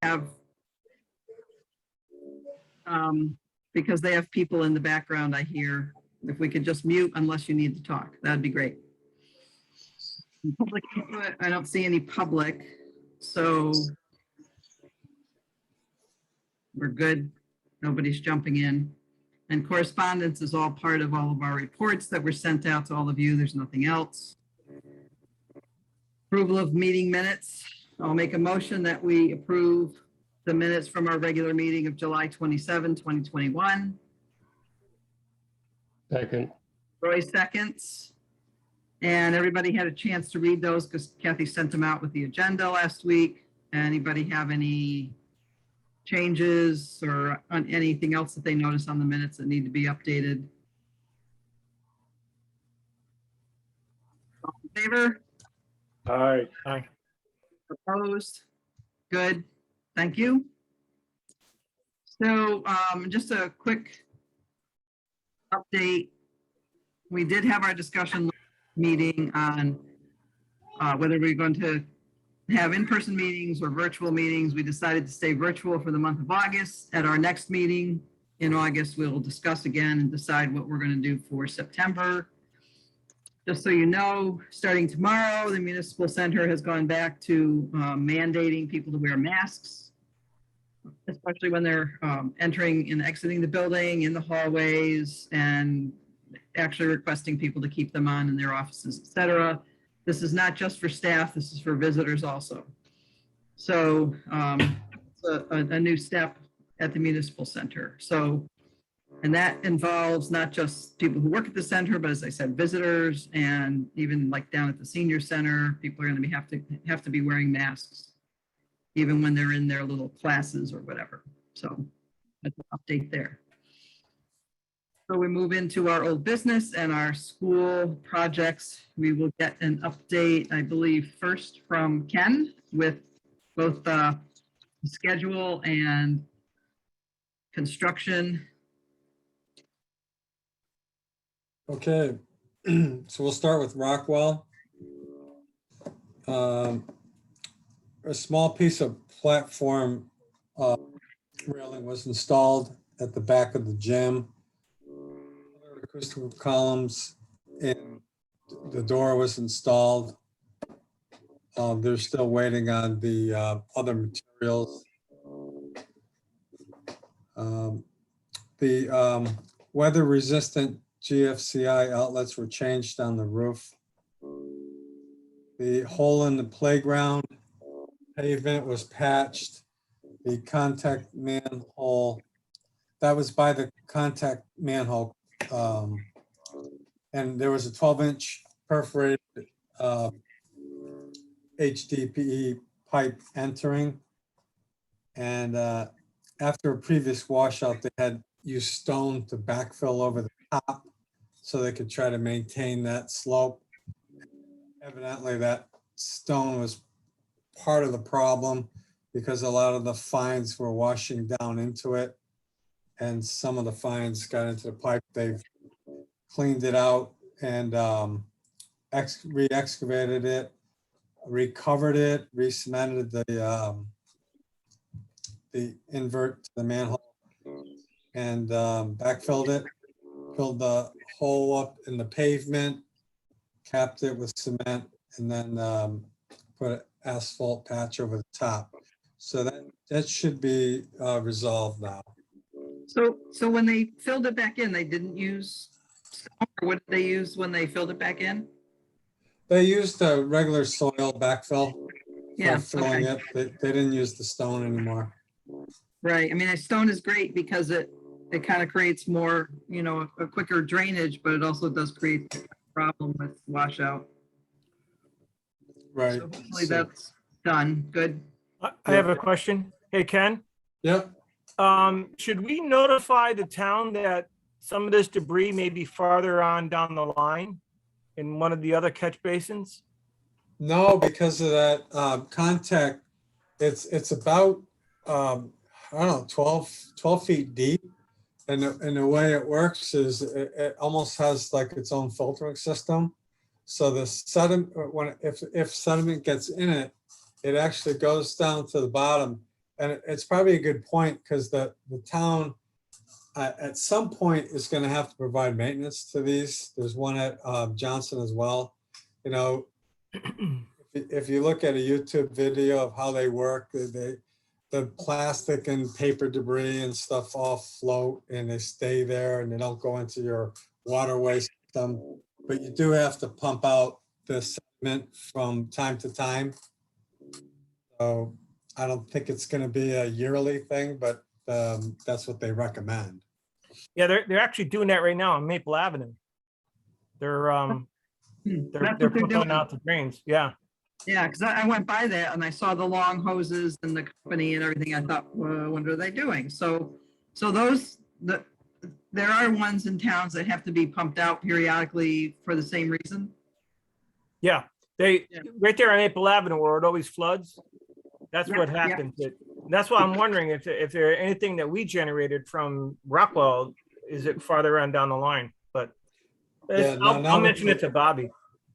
have, because they have people in the background, I hear, if we could just mute unless you need to talk, that'd be great. Public input, I don't see any public, so we're good. Nobody's jumping in. And correspondence is all part of all of our reports that were sent out to all of you. There's nothing else. Approval of meeting minutes. I'll make a motion that we approve the minutes from our regular meeting of July 27, 2021. Second. Roy seconds. And everybody had a chance to read those because Kathy sent them out with the agenda last week. Anybody have any changes or on anything else that they notice on the minutes that need to be updated? All in favor? Aye. Opposed? Good, thank you. So just a quick update. We did have our discussion meeting on whether we're going to have in-person meetings or virtual meetings. We decided to stay virtual for the month of August. At our next meeting in August, we'll discuss again and decide what we're going to do for September. Just so you know, starting tomorrow, the Municipal Center has gone back to mandating people to wear masks, especially when they're entering and exiting the building, in the hallways, and actually requesting people to keep them on in their offices, et cetera. This is not just for staff, this is for visitors also. So it's a new step at the Municipal Center. So, and that involves not just people who work at the center, but as I said, visitors, and even like down at the senior center, people are going to have to be wearing masks, even when they're in their little classes or whatever. So that's an update there. So we move into our old business and our school projects. We will get an update, I believe, first from Ken with both the schedule and construction. Okay, so we'll start with Rockwell. A small piece of platform railing was installed at the back of the gym. Acoustical columns and the door was installed. They're still waiting on the other materials. The weather resistant GFCI outlets were changed on the roof. The hole in the playground pavement was patched. The contact manhole, that was by the contact manhole. And there was a 12-inch perforated HDPE pipe entering. And after a previous washout, they had used stone to backfill over the top so they could try to maintain that slope. Evidently, that stone was part of the problem because a lot of the fines were washing down into it. And some of the fines got into the pipe. They've cleaned it out and re-excavated it, recovered it, re-cemented the invert to the manhole, and backfilled it, filled the hole up in the pavement, capped it with cement, and then put an asphalt patch over the top. So that should be resolved now. So when they filled it back in, they didn't use stone, or what did they use when they filled it back in? They used a regular soil backfill Yeah, for filling okay. it. They didn't use the stone anymore. Right. I mean, a stone is great because it kind of creates more, you know, a quicker drainage, but it also does create a problem with washout. Right. So hopefully that's done. Good. I have a question. Hey, Ken, Yep. should we notify the town that some of this debris may be farther on down the line in one of the other catch basins? No, because of that contact, it's about, I don't know, 12 feet deep. And the way it works is it almost has like its own filtering system. So the sediment, if sediment gets in it, it actually goes down to the bottom and it's probably a good point, because the town at some point is going to have to provide maintenance to these. There's one at Johnson as well. You know, if you look at a YouTube video of how they work, the plastic and paper debris and stuff all float and they stay there and they don't go into your waterway system. But you do have to pump out the sediment from time to time. So I don't think it's going to be a yearly thing, but that's what they recommend. Yeah, they're actually doing that right now on Maple Avenue. They're That's they're what they're pumping doing. out the drains. Yeah. Yeah, because I went by that and I saw the long hoses and the company and everything. I thought, well, what are they doing? So there are ones in towns that have to be pumped out periodically for the same reason. Yeah, Yeah. right there on Maple Avenue where it always floods. That's what Yeah, yeah. happens. That's why I'm wondering if there anything that we generated from Rockwell, is it farther on down the line? But Yeah, I'll mention it to Bobby.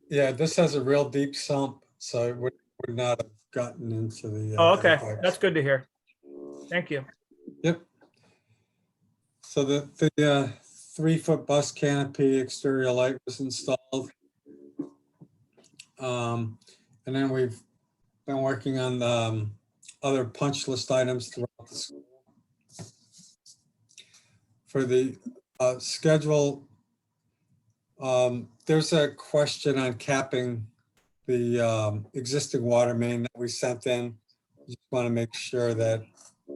Yeah, this has a real deep sump, so it would not have gotten into the. Oh, okay. pipes. That's good to hear. Thank you. Yep. So the 3-foot bus canopy exterior light was installed. And then we've been working on the other punch list items throughout the school. For the schedule, there's a question on capping the existing water main that we sent in. Just want to make sure that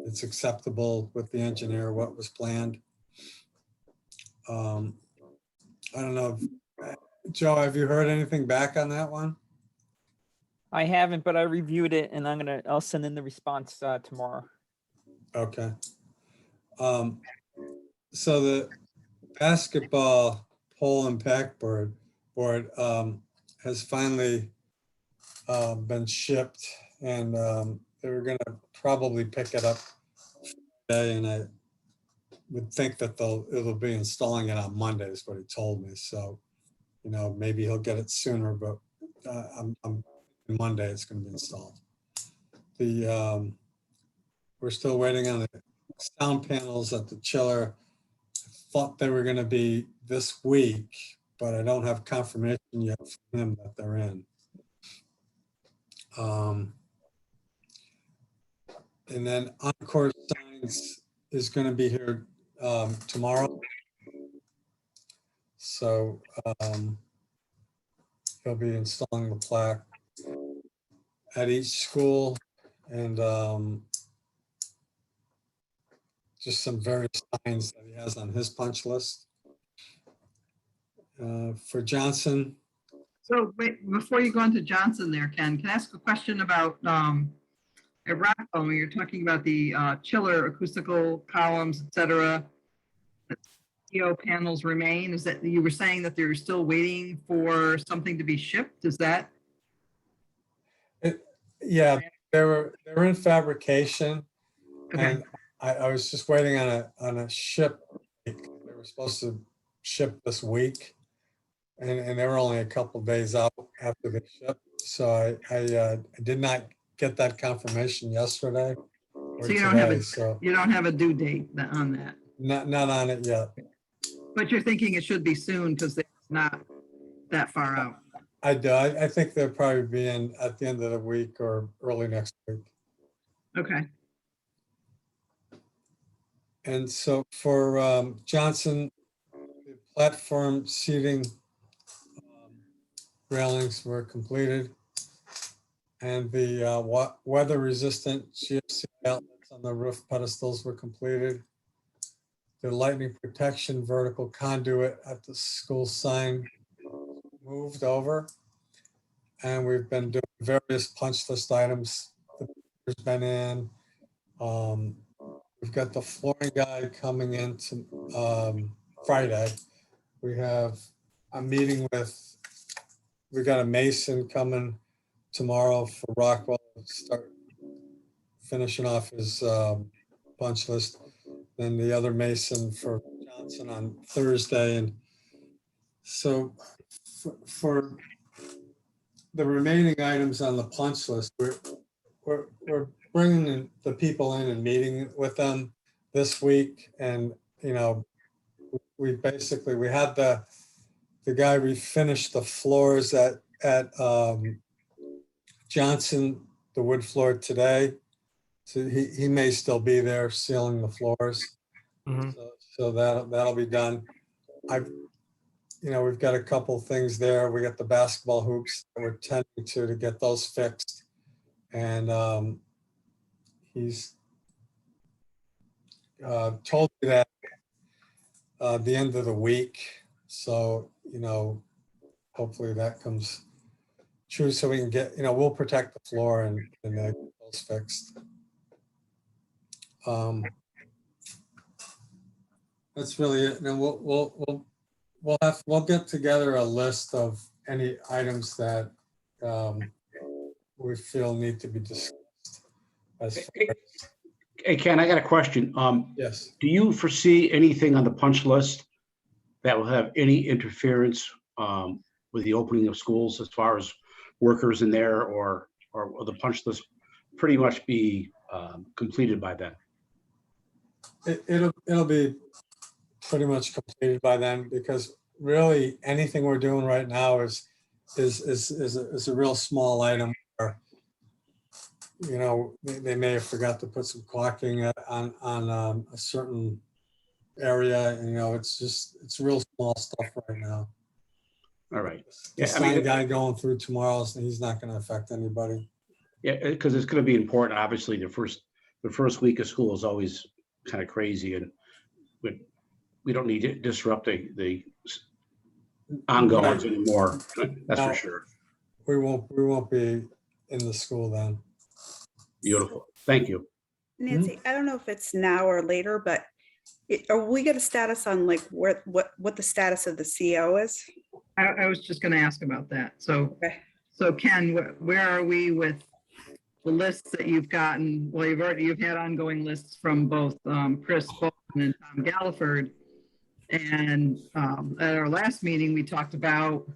it's acceptable with the engineer, what was planned. I don't know, Joe, have you heard anything back on that one? I haven't, but I reviewed it and I'll send in the response tomorrow. Okay. So the basketball pole and backboard board has finally been shipped, and they were going to probably pick it up today, and I would think that it'll be installing it on Monday is what he told me. So, you know, maybe he'll get it sooner, but I'm Monday it's going to be installed. We're still waiting on the sound panels at the chiller. I thought they were going to be this week, but I don't have confirmation yet from him that they're in. And then Encore Signs is going to be here tomorrow. So he'll be installing the plaque at each school, and just some various signs that he has on his punch list. For Johnson. So wait, before you go into Johnson there, Ken, can I ask a question about at Rockwell, when you're talking about the chiller, acoustical columns, et cetera, PO panels remain? Is that you were saying that they're still waiting for something to be shipped? Is that? Yeah, they're in fabrication, Okay. and I was just waiting on a ship. They were supposed to ship this week, and they were only a couple days out after they shipped. So I did not get that confirmation yesterday or So you don't have today. a So you don't have a due date on that, not on it yet. but you're thinking it should be soon because it's not that far out. I do. I think they'll probably be in at the end of the week or early next week. Okay. And so for Johnson, the platform seating railings were completed, and the weather-resistant GFC outlets on the roof pedestals were completed. The lightning protection vertical conduit at the school sign moved over, and we've been doing various punch list items. The paper's been in. We've got the flooring guy coming in Friday. We have a meeting we got a mason coming tomorrow for Rockwell to start finishing off his punch list. Then the other mason for Johnson on Thursday. And so for the remaining items on the punch list, we're bringing the people in and meeting with them this week. And, you know, we basically, we had the guy refinish the floors at Johnson, the wood floor today. So he may still be there sealing the floors. Mhm. So that'll be done. We've got a couple things there. We got the basketball hoops that we're tending to get those fixed. And he's told me that the end of the week. So, hopefully that comes true so we can get, we'll protect the floor and get those fixed. That's really it. And we'll get together a list of any items that we feel need to be discussed. Hey, Ken, I got a question. Yes. Do you foresee anything on the punch list that will have any interference with the opening of schools as far as workers in there, or will the punch list pretty much be completed by then? It'll be pretty much completed by then, because really anything we're doing right now is a real small item where, they may have forgot to put some caulking on a certain area. It's real small stuff right now. All right. The Yeah, sign guy going through tomorrow, he's not going to affect anybody. Yeah, because it's going to be important. Obviously, the first week of school is always kind of crazy, and we don't need to disrupt the ongoings anymore. That's for sure. We won't be in the school then. Beautiful. Thank you. Nancy, I don't know if it's now or later, but are we get a status on like what the status of the CO is? I was just going to ask about that. So, Okay. so Ken, where are we with the lists that you've gotten? Well, you've had ongoing lists from both Chris Bolton and Tom Galliford. And at our last meeting, we talked about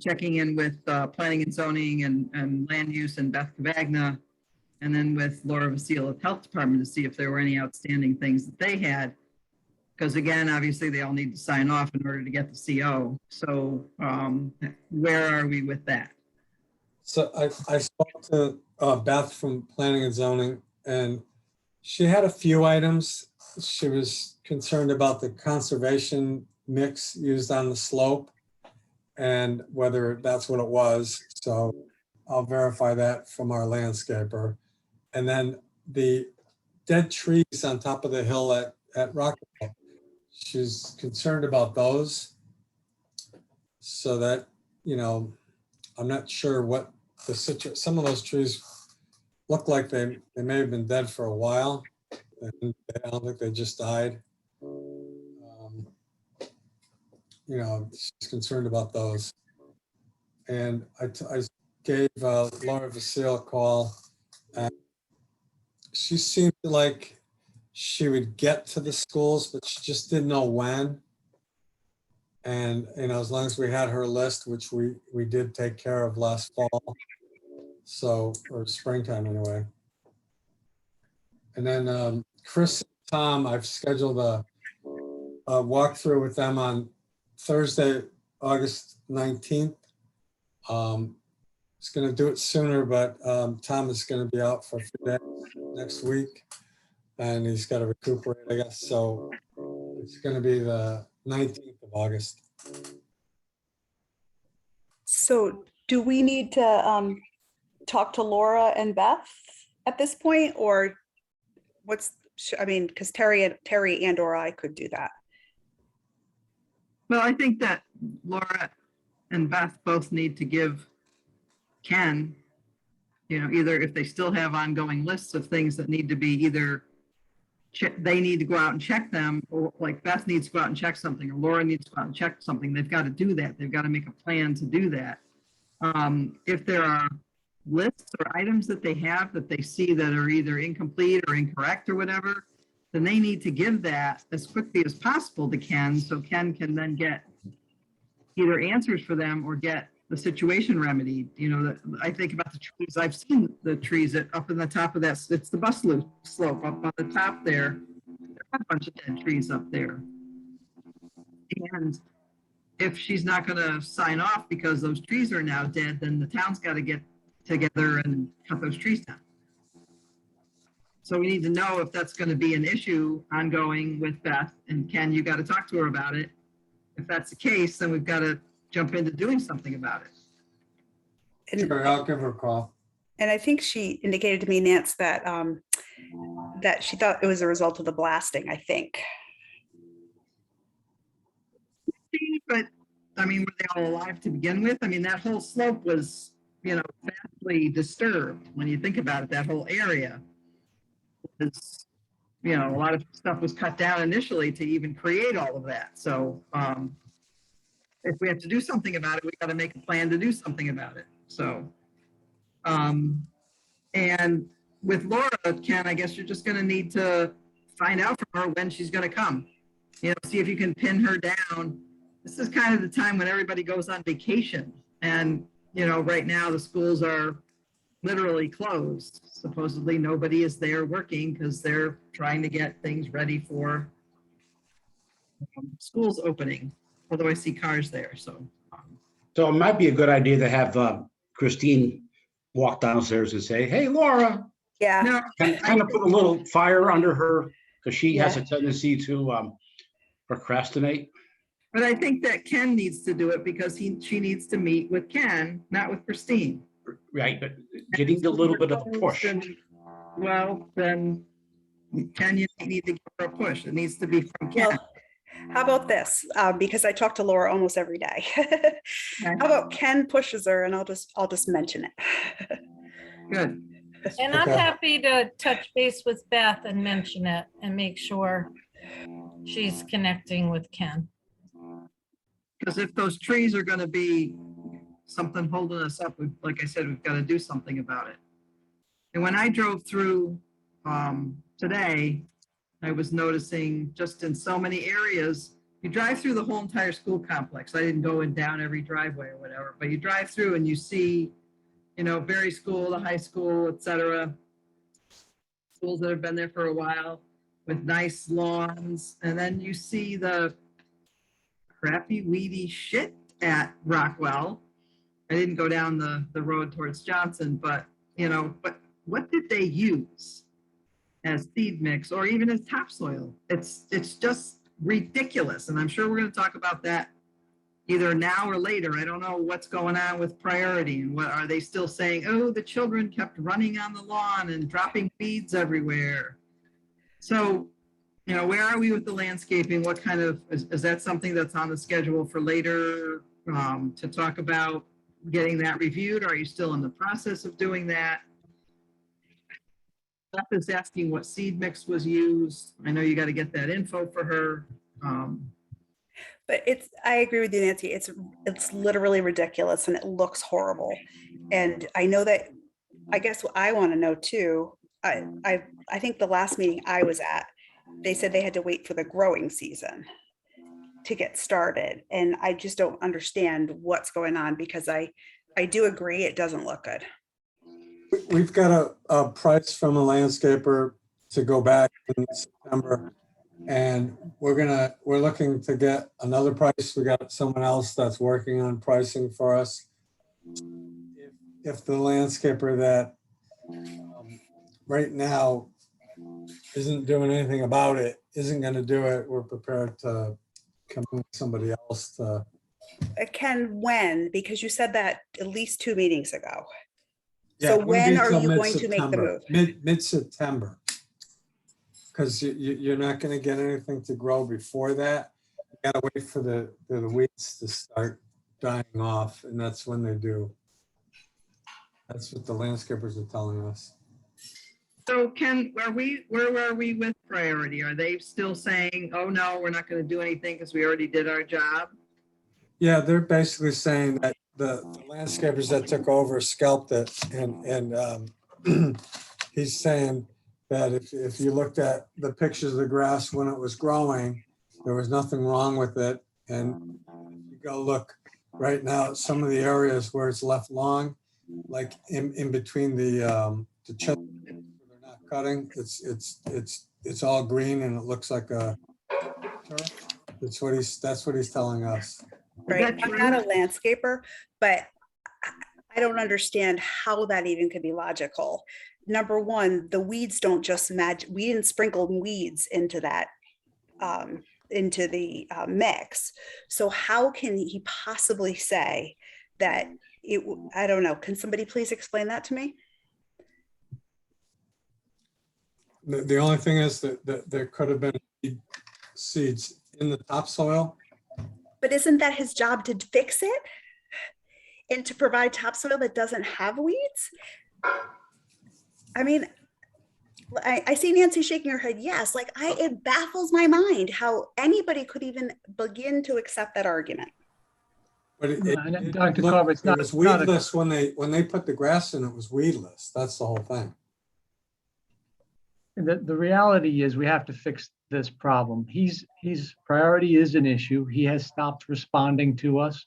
checking in with planning and zoning and land use and Beth Cavagna, and then with Laura Vasile of Health Department to see if there were any outstanding things that they had. Because again, obviously they all need to sign off in order to get the CO. So where are we with that? So I spoke to Beth from Planning and Zoning, and she had a few items. She was concerned about the conservation mix used on the slope and whether that's what it was. So I'll verify that from our landscaper. And then the dead trees on top of the hill at Rockwell, she's concerned about those. So that, I'm not sure what the situation, some of those trees look like they may have been dead for a while. And I don't think they just died. She's concerned about those. And I gave Laura Vasile a call. And she seemed like she would get to the schools, but she just didn't know when. And, as long as we had her list, which we did take care of last fall, or springtime anyway. And then Chris and Tom, I've scheduled a walkthrough with them on Thursday, August 19th. It's going to do it sooner, but Tom is going to be out for a few days next week, and he's got to recuperate, I guess. So it's going to be the 19th of August. So do we need to talk to Laura and Beth at this point, or because Terry and or I could do that. Well, I think that Laura and Beth both need to give Ken, either if they still have ongoing lists of things that need to be either they need to go out and check them, or like Beth needs to go out and check something, or Laura needs to go out and check something. They've got to do that. They've got to make a plan to do that. If there are lists or items that they have that they see that are either incomplete or incorrect or whatever, then they need to give that as quickly as possible to Ken, so Ken can then get either answers for them or get the situation remedied. You know, that I think about the trees. I've seen the trees up in the top of that. It's the bus loop slope up on the top there. There are a bunch of dead trees up there. And if she's not going to sign off because those trees are now dead, then the town's got to get together and cut those trees down. So we need to know if that's going to be an issue ongoing with Beth, and Ken, you got to talk to her about it. If that's the case, then we've got to jump into doing something about it. And, Sure, I'll give her a call. and I think she indicated to me, Nance, that that she thought it was a result of the blasting, I think. But I mean, were they all alive to begin with? I mean, that whole slope was, you know, vastly disturbed when you think about it. That whole area is, you know, a lot of stuff was cut down initially to even create all of that. So if we have to do something about it, we got to make a plan to do something about it. So, and with Laura, Ken, I guess you're just going to need to find out from her when she's going to come. You know, see if you can pin her down. This is kind of the time when everybody goes on vacation. And, you know, right now the schools are literally closed. Supposedly nobody is there working because they're trying to get things ready for schools opening. Although I see cars there, so. So it might be a good idea to have Christine walk downstairs and say, hey, Laura, Yeah, No, kind of put a little fire under her, because she has Yeah. a tendency to procrastinate. but I think that Ken needs to do it because she needs to meet with Ken, not with Christine. Right, but getting a little bit of a push. Well, then, Ken, you need to give her a push. It needs to be from Ken. well, how about this? Because I talk to Laura almost every day. How about Ken pushes her and I'll just mention it. Good. And I'm Okay. happy to touch base with Beth and mention it and make sure she's connecting with Ken. Because if those trees are gonna be something holding us up, like I said, we've got to do something about it. And when I drove through today, I was noticing just in so many areas, you drive through the whole entire school complex. I didn't go in down every driveway or whatever, but you drive through and you see, you know, Berry School, the high school, et cetera. Schools that have been there for a while with nice lawns. And then you see the crappy, weedy shit at Rockwell. I didn't go down the road towards Johnson, but, you know, but what did they use as seed mix or even as topsoil? It's just ridiculous. And I'm sure we're going to talk about that either now or later. I don't know what's going on with priority and what are they still saying? Oh, the children kept running on the lawn and dropping weeds everywhere. So, you know, where are we with the landscaping? What kind of, is that something that's on the schedule for later to talk about getting that reviewed? Are you still in the process of doing that? Beth is asking what seed mix was used. I know you got to get that info for her. But I agree with you, Nancy. It's literally ridiculous and it looks horrible. And I know that, I guess what I want to know too, I think the last meeting I was at, they said they had to wait for the growing season to get started. And I just don't understand what's going on because I do agree it doesn't look good. We've got a price from a landscaper to go back in September. And we're looking to get another price. We got someone else that's working on pricing for us. If the landscaper that right now isn't doing anything about it, isn't going to do it, we're prepared to come with somebody else to. Ken, when? Because you said that at least 2 meetings ago. Yeah, So it wouldn't be when are till you going to make the mid-September. move? Mid-September. Because you're not going to get anything to grow before that. You got to wait for the weeds to start dying off, and that's when they do. That's what the landscapers are telling us. So Ken, where are we with priority? Are they still saying, oh no, we're not going to do anything because we already did our job? Yeah, they're basically saying that the landscapers that took over scalped it, and he's saying that if you looked at the pictures of the grass when it was growing, there was nothing wrong with it. And if you go look right now, some of the areas where it's left long, like in between the chip, they're not cutting, it's all green and it looks like a turf. That's what he's telling us. Right, that I'm not a true? landscaper, but I don't understand how that even could be logical. Number one, the weeds don't just we didn't sprinkle weeds into that, into the mix. So how can he possibly say that I don't know, can somebody please explain that to me? The only thing is that there could have been seeds in the topsoil. But isn't that his job to fix it? And to provide topsoil that doesn't have weeds? I mean, I see Nancy shaking her head, yes, like it baffles my mind how anybody could even begin to accept that argument. But Dr. Carver, it's it not, was not a- weedless when they put the grass in, it was weedless. That's the whole thing. the reality is we have to fix this problem. He's priority is an issue. He has stopped responding to us.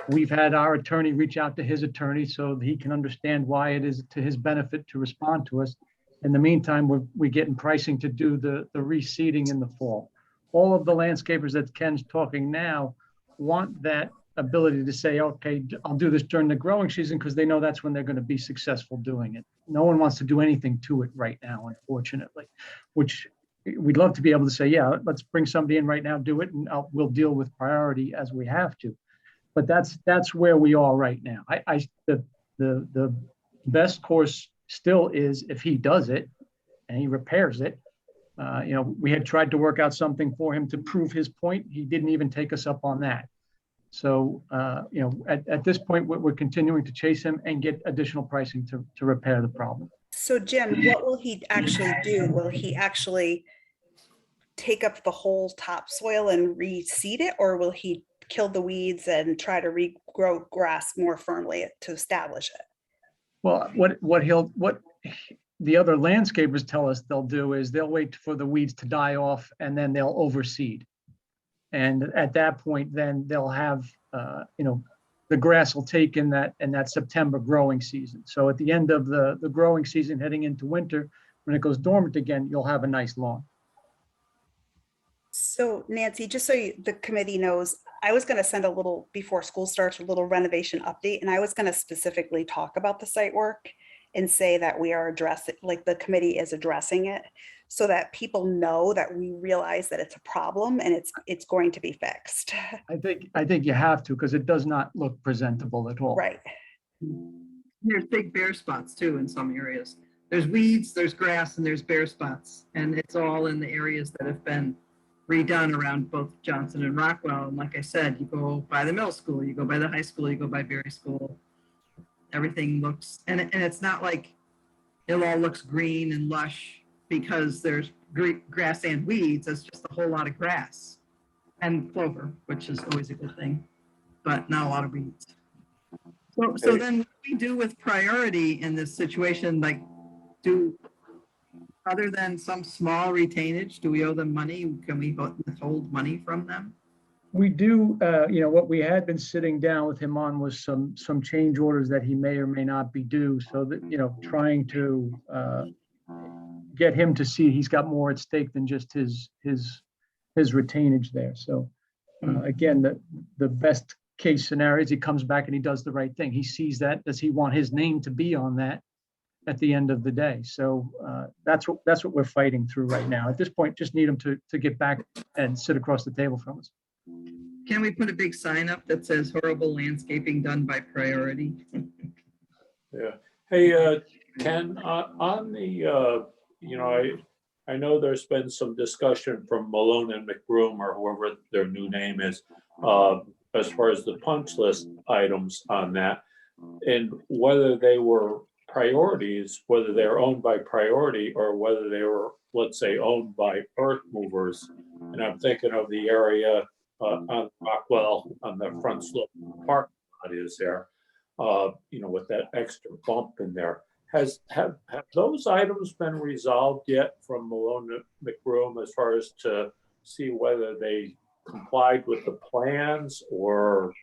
We've had our attorney reach out to his attorney so that he can understand why it is to his benefit to respond to us. In the meantime, we're getting pricing to do the reseeding in the fall. All of the landscapers that Ken's talking now want that ability to say, okay, I'll do this during the growing season because they know that's when they're going to be successful doing it. No one wants to do anything to it right now, unfortunately, which we'd love to be able to say, yeah, let's bring somebody in right now, do it, and we'll deal with priority as we have to. But that's where we are right now. The best course still is if he does it and he repairs it. We had tried to work out something for him to prove his point. He didn't even take us up on that. So, at this point, we're continuing to chase him and get additional pricing to repair the problem. So Jim, what will he actually do? Will he actually take up the whole topsoil and reseed it, or will he kill the weeds and try to regrow grass more firmly to establish it? Well, what the other landscapers tell us they'll do is they'll wait for the weeds to die off and then they'll overseed. And at that point, then they'll have, the grass will take in that September growing season. So at the end of the growing season, heading into winter, when it goes dormant again, you'll have a nice lawn. So Nancy, just so the committee knows, I was going to send before school starts, a little renovation update, and I was going to specifically talk about the site work and say that we are addressing, like the committee is addressing it, so that people know that we realize that it's a problem and it's going to be fixed. I think you have to, because it does not look presentable at all. Right. There's big bare spots too in some areas. There's weeds, there's grass, and there's bare spots. And it's all in the areas that have been redone around both Johnson and Rockwell. And like I said, you go by the middle school, you go by the high school, you go by Berry School. Everything looks, and it's not like it all looks green and lush because there's grass and weeds. It's just a whole lot of grass and clover, which is always a good thing, but not a lot of weeds. So then what do we do with priority in this situation? Like, other than some small retainage, do we owe them money? Can we withhold money from them? We do, what we had been sitting down with him on was some change orders that he may or may not be due. So that, trying to get him to see he's got more at stake than just his retainage there. So again, the best case scenario is he comes back and he does the right thing. He sees that. Does he want his name to be on that at the end of the day? So that's what we're fighting through right now. At this point, just need him to get back and sit across the table from us. Can we put a big sign up that says horrible landscaping done by priority? Yeah. Hey, Ken, on the, I know there's been some discussion from Malone and McBroom or whoever their new name is, as far as the punch list items on that, and whether they were priorities, whether they're owned by priority or whether they were, let's say, owned by earth movers. And I'm thinking of the area on Rockwell on the front slope of the park lot is there, with that extra bump in there. Have those items been resolved yet from Malone McBroom as far as to see whether they complied with the plans or,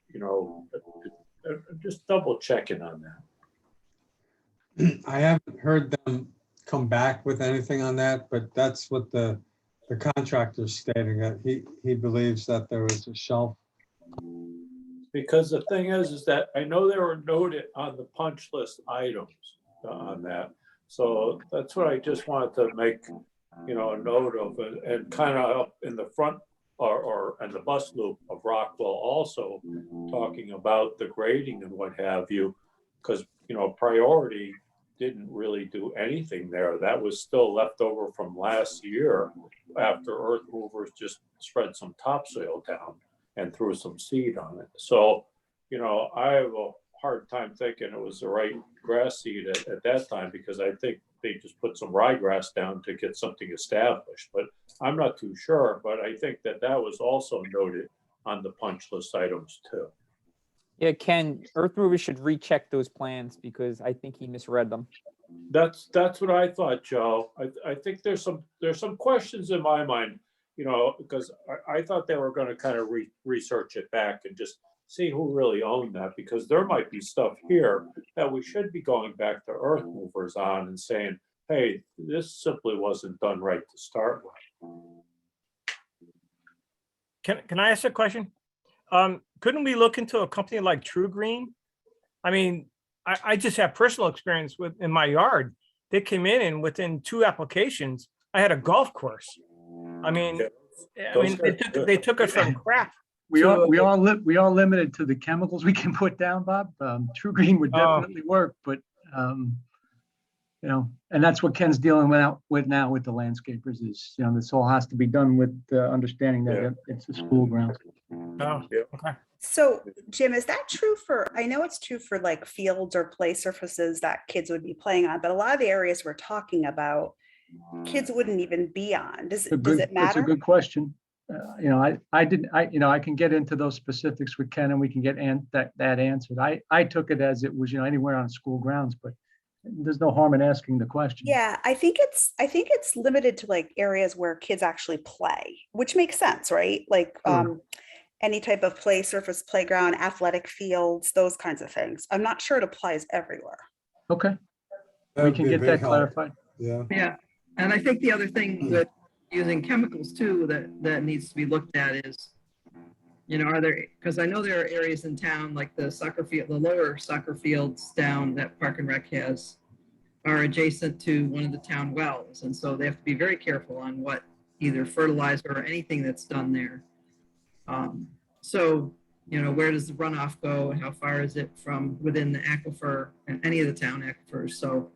just double checking on that. I haven't heard them come back with anything on that, but that's what the contractor's stating, that he believes that there was a shelf. Because the thing is that I know they were noted on the punch list items on that. So that's what I just wanted to make, a note of, and kind of up in the front or in the bus loop of Rockwell also talking about the grading and what have you, because, Priority didn't really do anything there. That was still left over from last year after Earth Movers just spread some topsoil down and threw some seed on it. So, I have a hard time thinking it was the right grass seed at that time, because I think they just put some ryegrass down to get something established, but I'm not too sure. But I think that was also noted on the punch list items too. Yeah, Ken, Earth Movers should recheck those plans because I think he misread them. That's what I thought, Joe. I think there's some questions in my mind, because I thought they were going to kind of research it back and just see who really owned that, because there might be stuff here that we should be going back to Earth Movers on and saying, hey, this simply wasn't done right to start with. Can I ask a question? Couldn't we look into a company like True Green? I mean, I just have personal experience in my yard. They came in and within 2 applications, I had a golf course. I mean, they took it from crap. We are limited to the chemicals we can put down, Bob. True Green would definitely work, but and that's what Ken's dealing with now with the landscapers is, this all has to be done with the understanding that it's a school ground. Oh, okay. So Jim, is that true I know it's true for like fields or play surfaces that kids would be playing on, but a lot of the areas we're talking about, kids wouldn't even be on. Does it That's a matter? good question. I can get into those specifics with Ken and we can get that answered. I took it as it was, anywhere on school grounds, but there's no harm in asking the question. Yeah, I think it's limited to like areas where kids actually play, which makes sense, right? Like any type of play surface, playground, athletic fields, those kinds of things. I'm not sure it applies everywhere. Okay, we Would can be a get big that help. clarified. Yeah. Yeah, and I think the other thing with using chemicals too, that needs to be looked at is, are there, because I know there are areas in town like the soccer field, the lower soccer fields down that Park and Rec has are adjacent to one of the town wells. And so they have to be very careful on what either fertilizer or anything that's done there. So, where does the runoff go? How far is it from within the aquifer and any of the town aquifers? So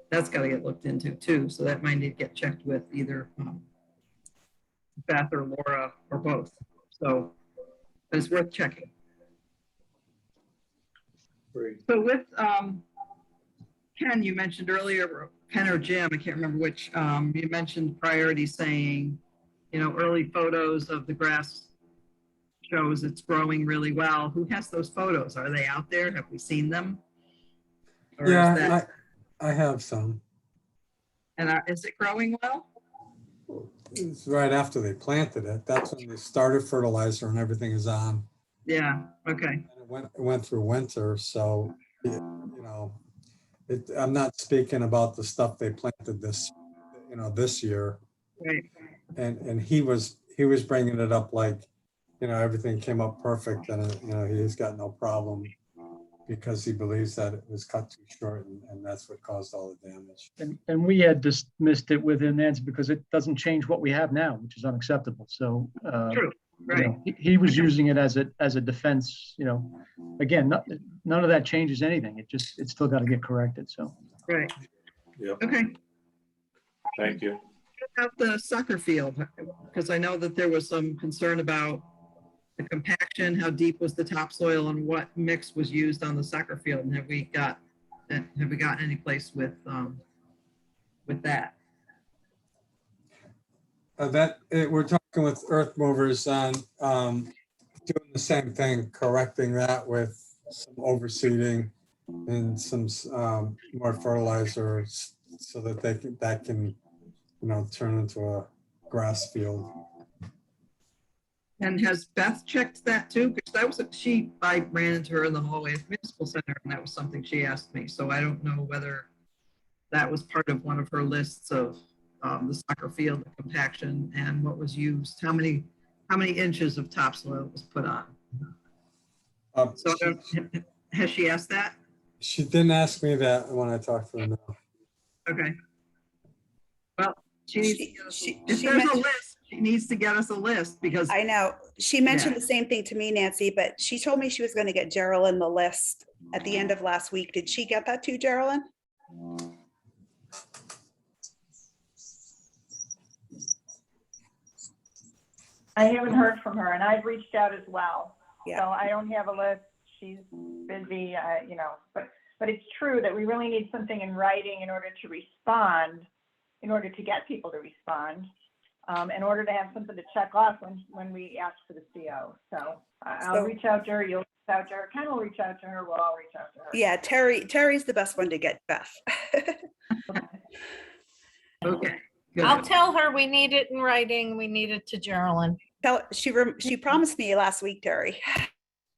that's got to get looked into too. So that might need to get checked with either Beth or Laura or both. So it's worth checking. Great. So with Ken, you mentioned earlier, Ken or Jim, I can't remember which, you mentioned Priority saying, early photos of the grass shows it's growing really well. Who has those photos? Are they out there? Have we seen them? Or is Yeah, that, I have some. and is it growing well? It's right after they planted it. That's when they started fertilizer and everything is on. Yeah, okay. And it went through winter, so, I'm not speaking about the stuff they planted this year. Right. And he was bringing it up like, everything came up perfect and, he's got no problem because he believes that it was cut too short and that's what caused all the damage. And we had dismissed it within Nancy because it doesn't change what we have now, which is unacceptable. So, True, right. He was using it as a defense, again, none of that changes anything. It's still got to get corrected. So. Right. Yeah. Okay. Thank you. About the soccer field, because I know that there was some concern about the compaction, how deep was the topsoil and what mix was used on the soccer field. And have we gotten any place with that? We're talking with Earth Movers on doing the same thing, correcting that with some overseeding and some more fertilizer so that that can turn into a grass field. And has Beth checked that too? Because that was, I ran into her in the hallway at the municipal center and that was something she asked me. So I don't know whether that was part of one of her lists of the soccer field, the compaction and what was used, how many inches of topsoil was put on. So has she asked that? She didn't ask me that when I talked to her. No. Okay. Well, she needs to get us, She if there's a mentioned- list, she needs to get us a list because I know. She mentioned the same thing to me, Nancy, but she told me she was going to get Geraldine the list at the end of last week. Did she get that too, Geraldine? I haven't heard from her and I've reached out as well. Yeah. So I don't have a list. She's busy, you know, but it's true that we really need something in writing in order to respond, in order to get people to respond, in order to have something to check off when we ask for the CO. So I'll reach out to her, you'll reach out to her, Ken will reach out to her, we'll all reach out to her. Yeah, Terry's the best one to get, Beth. okay. Good. I'll tell her we need it in writing. We need it to Geraldine. She promised me last week, Terry.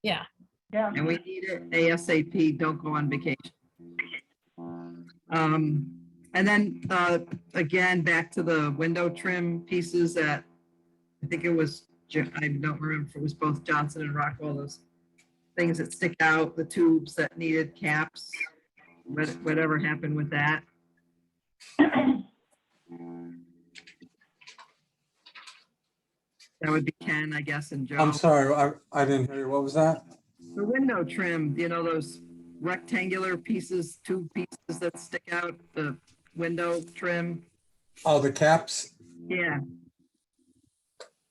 Yeah. Yeah. And we need it ASAP, don't go on vacation. And then, again, back to the window trim pieces that, I think it was, I don't remember if it was both Johnson and Rockwell, those things that stick out, the tubes that needed caps, whatever happened with that. That would be Ken, I guess, and Joe. I'm sorry, I didn't hear you. What was that? The window trim, you know, those rectangular pieces, two pieces that stick out, the window trim. Oh, the caps. Yeah,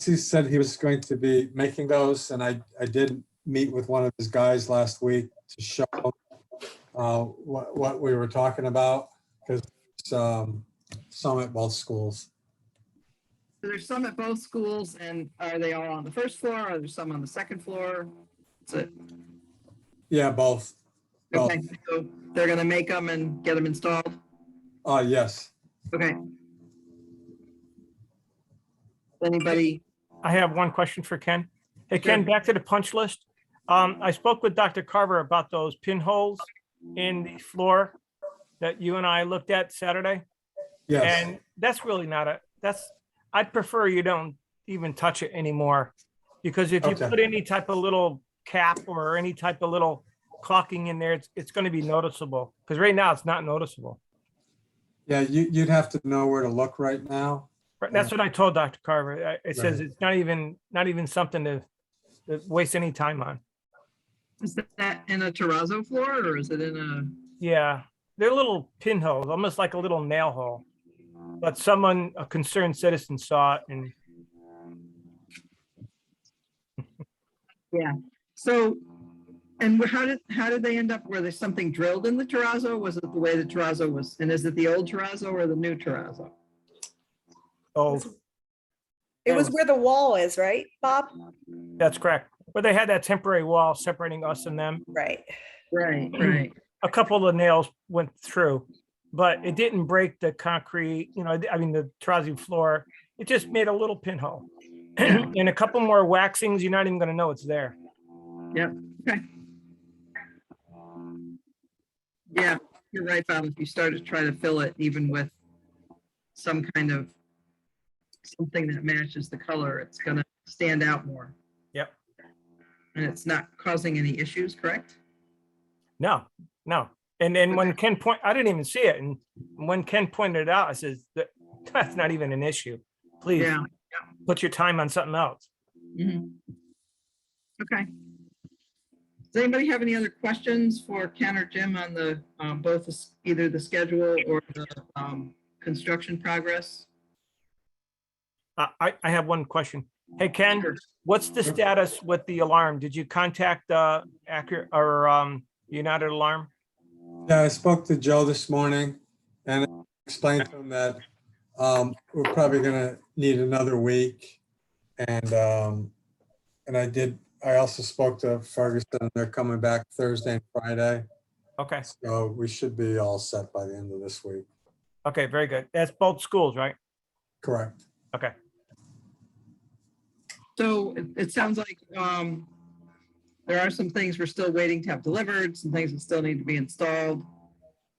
He said he was going to be making those, and I did meet with one of his guys last week to show him what we were talking about, because some at both schools. so there's some at both schools, and are they all on the first floor? Are there some on the second floor? Is it, Yeah, both. Both. okay, so they're gonna make them and get them installed? Yes. Okay. Anybody? I have one question for Ken. Hey, Ken, back to the punch list. I spoke with Dr. Carver about those pinholes in the floor that you and I looked at Saturday. Yes. And that's really not I'd prefer you don't even touch it anymore. Because if you Okay. put any type of little cap or any type of little caulking in there, it's going to be noticeable. Because right now it's not noticeable. Yeah, you'd have to know where to look right now. Right, that's what I told Dr. Carver. It says Right. it's not even something to waste any time on. Is that in a terrazzo floor or is it in a? Yeah, they're little pinholes, almost like a little nail hole. But a concerned citizen saw it and Yeah. So, and how did they end up? Were there something drilled in the terrazzo? Was it the way the terrazzo was? And is it the old terrazzo or the new terrazzo? oh, It was where the wall is, right, Bob? that's correct. But they had that temporary wall separating us and them. Right. Right, right. A couple of the nails went through, but it didn't break the concrete, I mean, the terrazzo floor. It just made a little pinhole. And a couple more waxings, you're not even gonna know it's there. Yep. Okay. Yeah, you're right, Bob. If you start to try to fill it even with some kind of something that matches the color, it's gonna stand out more. Yep. And it's not causing any issues, correct? No. And then when Ken I didn't even see it. And when Ken pointed it out, I says, that's not even an issue. Please Yeah. put your time on something else. Mhm. Okay. Does anybody have any other questions for Ken or Jim on the, both either the schedule or the construction progress? I have one question. Hey, Ken, Sure. what's the status with the alarm? Did you contact Accurate or United Alarm? Yeah, I spoke to Joe this morning and explained to him that we're probably gonna need another week. And I also spoke to Ferguson, and they're coming back Thursday and Friday. Okay, So we should be all set by the end of this week. okay, very good. That's both schools, right? Correct. Okay. So it sounds like there are some things we're still waiting to have delivered, some things that still need to be installed.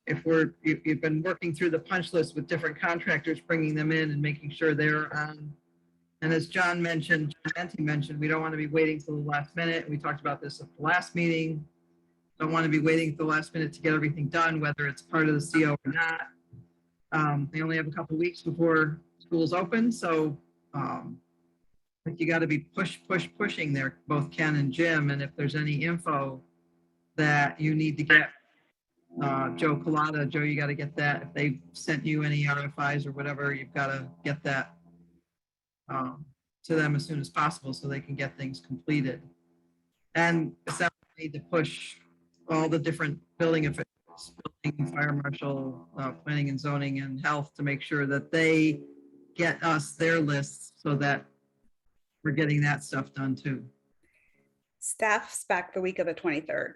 If you've been working through the punch list with different contractors, bringing them in and making sure they're on. And as John mentioned, we don't want to be waiting till the last minute. We talked about this at the last meeting. Don't want to be waiting at the last minute to get everything done, whether it's part of the CO or not. They only have a couple weeks before schools open, so I think you got to be pushing there, both Ken and Jim. And if there's any info that you need to get, Joe Collada, Joe, you got to get that. If they sent you any RFIs or whatever, you've got to get that to them as soon as possible so they can get things completed. And so we need to push all the different building officials, building, fire marshal, planning and zoning and health to make sure that they get us their lists so that we're getting that stuff done too. Staff's back the week of the 23rd.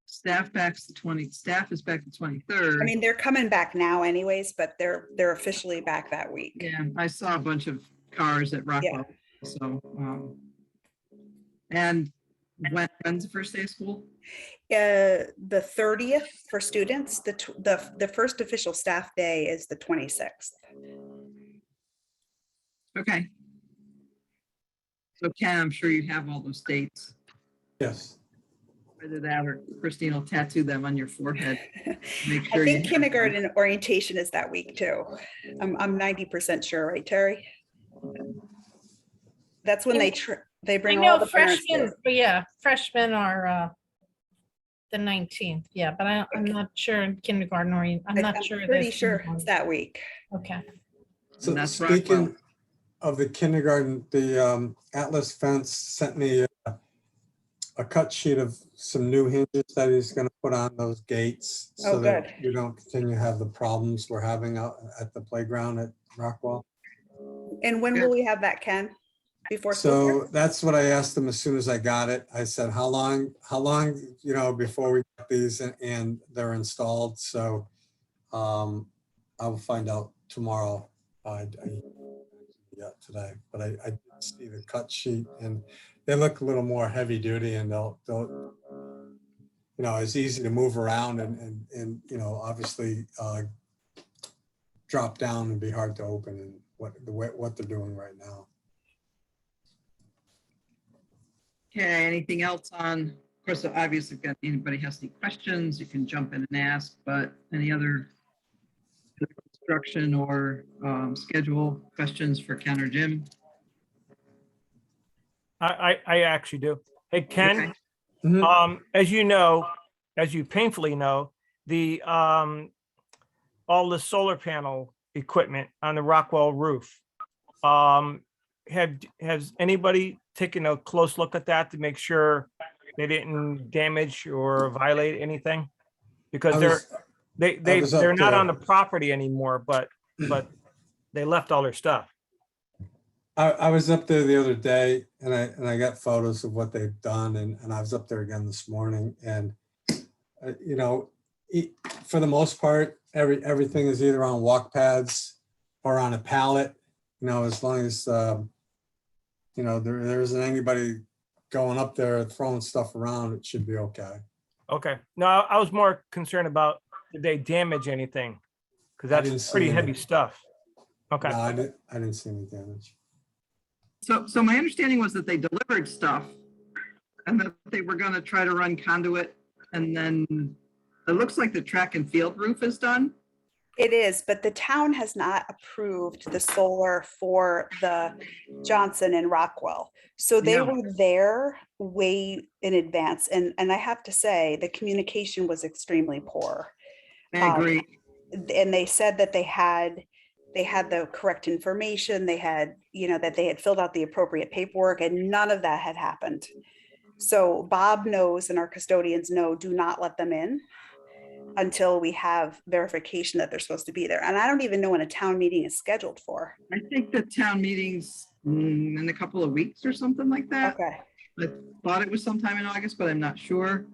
Staff is back the 23rd. I mean, they're coming back now anyways, but they're officially back that week. Yeah, I saw a bunch of cars at Rockwell. So, and when's the first day of school? The 30th for students. The first official staff day is the 26th. Okay. So Ken, I'm sure you have all those dates. Yes. Either that or Christine will tattoo them on your forehead. Make sure I you think have kindergarten orientation is that week too. I'm 90% sure, right, Terry? That's when they I bring all know the parents. freshmen, but yeah, freshmen are the 19th. Yeah, but I'm not sure in kindergarten or I'm not sure. Pretty this sure kindergarten. it's that week. Okay. So that's speaking Rockwell. of the kindergarten, the Atlas Fence sent me a cut sheet of some new hinges that he's going to put on those gates so Oh, that good. we don't continue to have the problems we're having out at the playground at Rockwell. And when will we have that, Ken? Before school So starts? that's what I asked them as soon as I got it. I said, how long, before we get these and they're installed? So I will find out tomorrow. Today, but I did see the cut sheet and they look a little more heavy duty and they'll it's easy to move around and obviously drop down and be hard to open and what they're doing right now. Okay, anything else on, of course, obviously, if anybody has any questions, you can jump in and ask, but any other construction or schedule questions for Ken or Jim? I actually do. Hey, Ken, Okay. Mhm. as you painfully know, the all the solar panel equipment on the Rockwell roof. Has anybody taken a close look at that to make sure they didn't damage or violate anything? Because they're not on the property anymore, but they left all their stuff. I was up there the other day and I got photos of what they've done and I was up there again this morning and for the most part, everything is either on walk pads or on a pallet, as long as there isn't anybody going up there throwing stuff around, it should be okay. Okay. No, I was more concerned about did they damage anything? Because I didn't that's see pretty any. heavy stuff. Okay. No, I didn't see any damage. So my understanding was that they delivered stuff and that they were going to try to run conduit, and then it looks like the track and field roof is done. It is, but the town has not approved the solar for the Johnson and Rockwell. So they Yeah. were there way in advance. And I have to say, the communication was extremely poor. I agree. And they said that they had the correct information. They had, that they had filled out the appropriate paperwork and none of that had happened. So Bob knows and our custodians know, do not let them in until we have verification that they're supposed to be there. And I don't even know when a town meeting is scheduled for. I think the town meeting's in a couple of weeks or something like that. Okay. I thought it was sometime in August, but I'm not sure.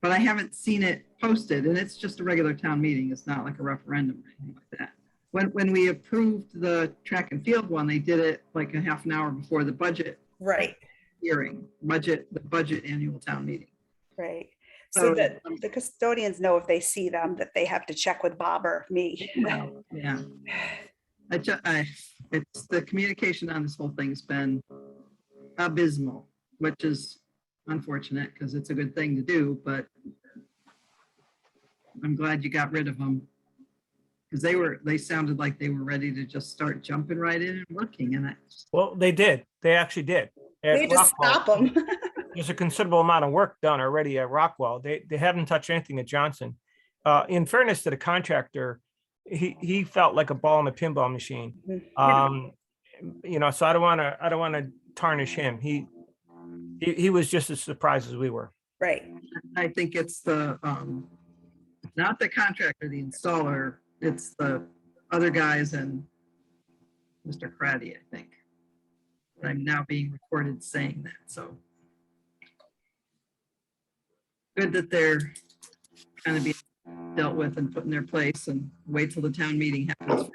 But I haven't seen it posted, and it's just a regular town meeting. It's not like a referendum or anything like that. when we approved the track and field one, they did it like a half an hour before the budget Right, hearing, the budget annual town meeting. right. So, So that the custodians know if they see them, that they have to check with Bob or me. Yeah. It's the communication on this whole thing's been abysmal, which is unfortunate because it's a good thing to do, but I'm glad you got rid of them. Because they sounded like they were ready to just start jumping right in and working, and Well, they did. They actually did. At They just Rockwell, stop them. There's a considerable amount of work done already at Rockwell. They haven't touched anything at Johnson. In fairness to the contractor, he felt like a ball in a pinball machine. So I don't want to tarnish him. He was just as surprised as we were. Right, I think it's the, not the contractor, the installer, it's the other guys and Mr. Craddy, I think. I'm now being recorded saying that, so. Good that they're kind of being dealt with and put in their place and wait till the town meeting happens.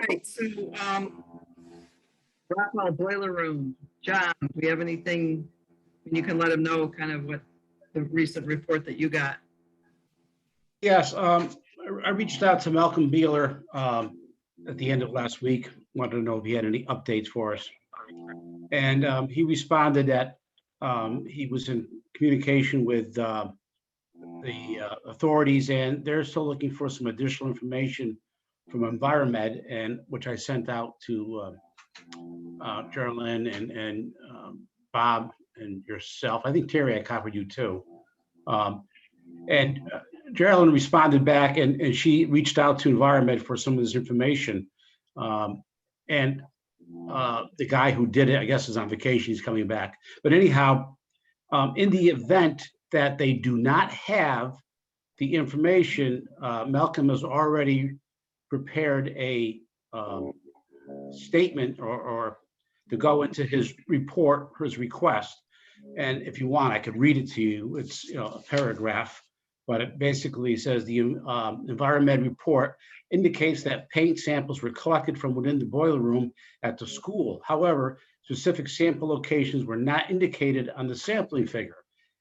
Right, so, Rockwell Boiler Room, John, do we have anything, you can let them know kind of what the recent report that you got? Yes, I reached out to Malcolm Beeler at the end of last week, wanted to know if he had any updates for us. And he responded that he was in communication with the authorities, and they're still looking for some additional information from Enviromed, and which I sent out to Geraldine and Bob and yourself. I think Terry, I copied you too. And Geraldine responded back, and she reached out to Enviromed for some of this information. And the guy who did it, I guess, is on vacation. He's coming back. But anyhow, in the event that they do not have the information, Malcolm has already prepared a statement or to go into his report, his request. And if you want, I could read it to you. It's a paragraph, but it basically says the Enviromed report indicates that paint samples were collected from within the boiler room at the school. However, specific sample locations were not indicated on the sampling figure.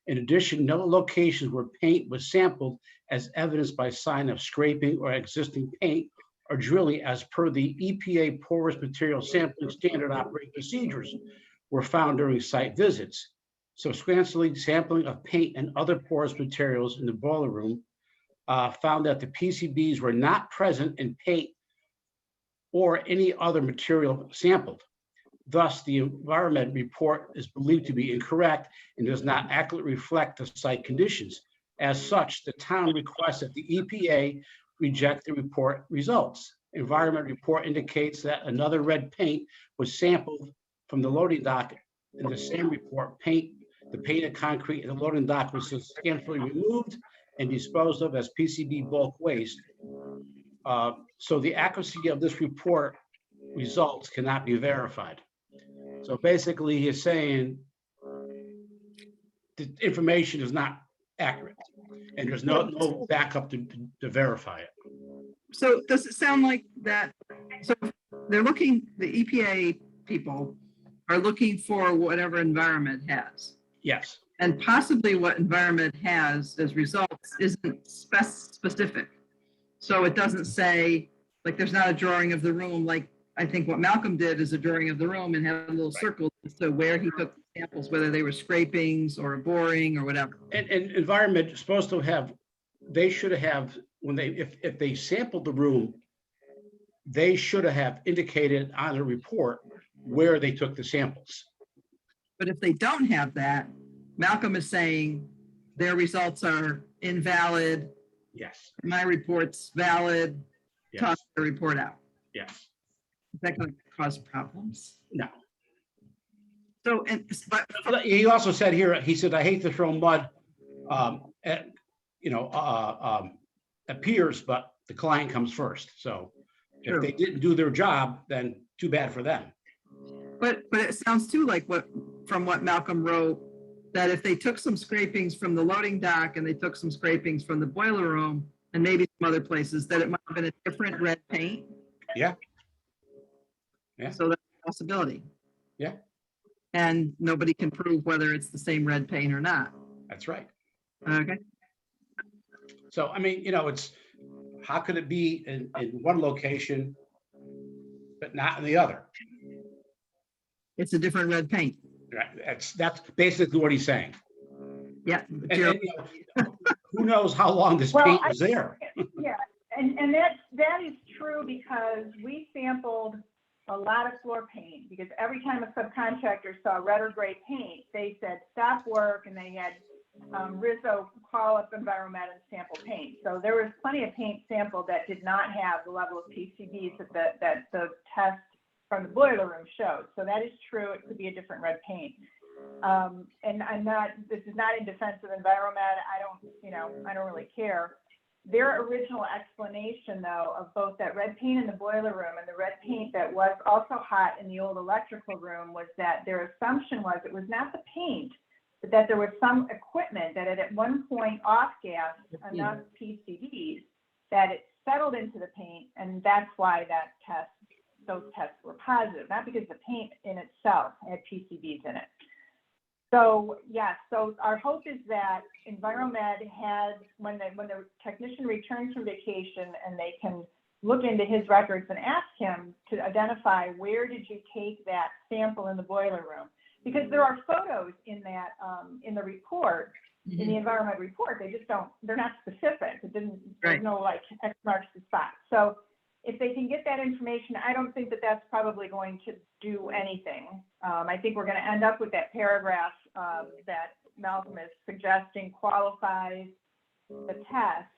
In addition, no locations where paint was sampled as evidenced by sign of scraping or existing paint or drilling as per the EPA porous material sampling standard operating procedures were found during site visits. Subsequently, sampling of paint and other porous materials in the boiler room found that the PCBs were not present in paint or any other material sampled. Thus, the Enviromed report is believed to be incorrect and does not accurately reflect the site conditions. As such, the town requests that the EPA reject the report results. Environment report indicates that another red paint was sampled from the loading dock. In the same report, the painted concrete in the loading dock was substantially removed and disposed of as PCB bulk waste. So the accuracy of this report results cannot be verified. So basically, he's saying the information is not accurate, and there's no backup to verify it. So does it sound like that? So they're looking, the EPA people are looking for whatever Enviromed has. Yes. And possibly what Enviromed has as results isn't specific. So it doesn't say, like, there's not a drawing of the room, like I think what Malcolm did is a drawing of the room and had a little circle as to where he took the samples, whether they were scrapings or boring or whatever. And Environment is supposed to have, they should have, when they, if they sampled the room, they should have indicated on the report where they took the samples. But if they don't have that, Malcolm is saying their results are invalid. Yes. My report's valid. Yes. Toss the report out. Yes. Is that going to cause problems? No. So, but He also said here, he said, I hate to throw mud at, at peers, but the client comes first. So True. If they didn't do their job, then too bad for them. But it sounds too like from what Malcolm wrote, that if they took some scrapings from the loading dock and they took some scrapings from the boiler room and maybe some other places, that it might have been a different red paint. Yeah. Yeah. So that's a possibility. Yeah. And nobody can prove whether it's the same red paint or not. That's right. Okay, So, I mean, you know, it's, how could it be in one location, but not in the other? it's a different red paint. Right? That's basically what he's saying. Yeah. And, Gerald, you know, who knows how long this Well, paint I- was there? Yeah, and that is true because we sampled a lot of floor paint, because every time a subcontractor saw red or gray paint, they said, stop work, and they had Rizzo call up Enviromed and sample paint. So there was plenty of paint sampled that did not have the level of PCBs that the test from the boiler room showed. So that is true, it could be a different red paint. And this is not in defense of Enviromed, I don't really care. Their original explanation, though, of both that red paint in the boiler room and the red paint that was also hot in the old electrical room was that their assumption was it was not the paint, but that there was some equipment that had at one point off-gassed enough PCBs that it settled into the paint, and that's why those tests were positive, not because the paint in itself had PCBs in it. So, yes, so our hope is that Enviromed has, when the technician returns from vacation and they can look into his records and ask him to identify where did you take that sample in the boiler room? Because there are photos in that, in the report, in the Enviromed report, they're not specific. There's Right. no like X marks the spot. So if they can get that information, I don't think that that's probably going to do anything. I think we're going to end up with that paragraph that Malcolm is suggesting qualifies the test.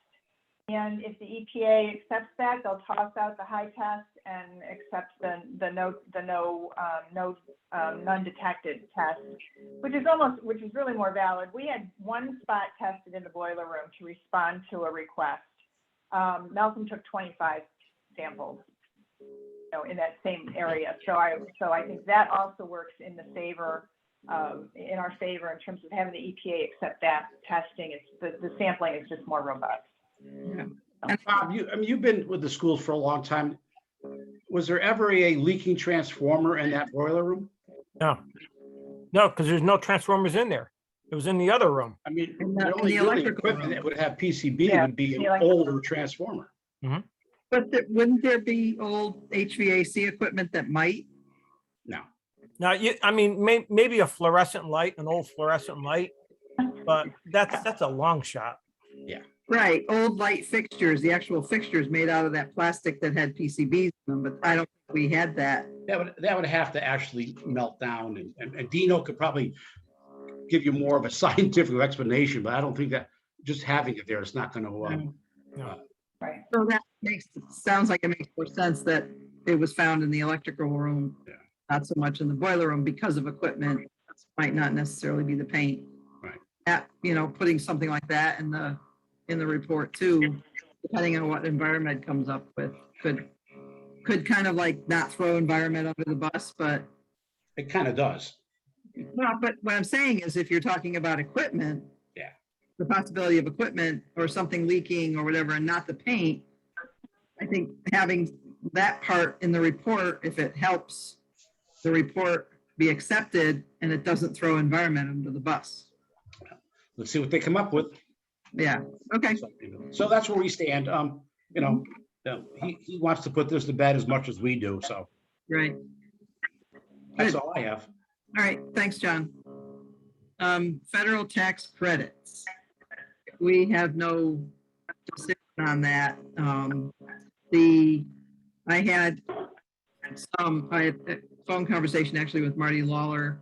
And if the EPA accepts that, they'll toss out the high test and accept the none detected test, which is really more valid. We had one spot tested in the boiler room to respond to a request. Malcolm took 25 samples, in that same area. So I think that also works in our favor in terms of having the EPA accept that testing. It's the sampling is just more robust. Bob, you've been with the schools for a long time. Was there ever a leaking transformer in that boiler room? No, because there's no transformers in there. It was in the other room. I mean, In the the only really electrical equipment room. that would have PCB Yeah, would be the an electrical older transformer. but wouldn't there be old HVAC equipment that might? No. Now, maybe a fluorescent light, an old fluorescent light, but that's a long shot. Right, old light fixtures, the actual fixtures made out of that plastic that had PCBs in them, but I don't think we had that. That would have to actually melt down, and Dino could probably give you more of a scientific explanation, but I don't think that just having it there is not going to. Right. So that sounds like it makes more sense that it was found in the electrical room, Yeah. not so much in the boiler room because of equipment. Might not necessarily be the paint. Right. That, putting something like that in the report too, depending on what Enviromed comes up with, could kind of like not throw Enviromed under the bus, but It kind of does. but what I'm saying is if you're talking about equipment, Yeah. the possibility of equipment or something leaking or whatever, and not the paint, I think having that part in the report, if it helps the report be accepted and it doesn't throw Environment under the bus. Let's see what they come up with. Yeah, okay. So that's where we stand. He wants to put this to bed as much as we do. So Right. that's Good. all I have. All right, thanks, John. Federal tax credits. We have no decision on that. I had a phone conversation actually with Marty Lawler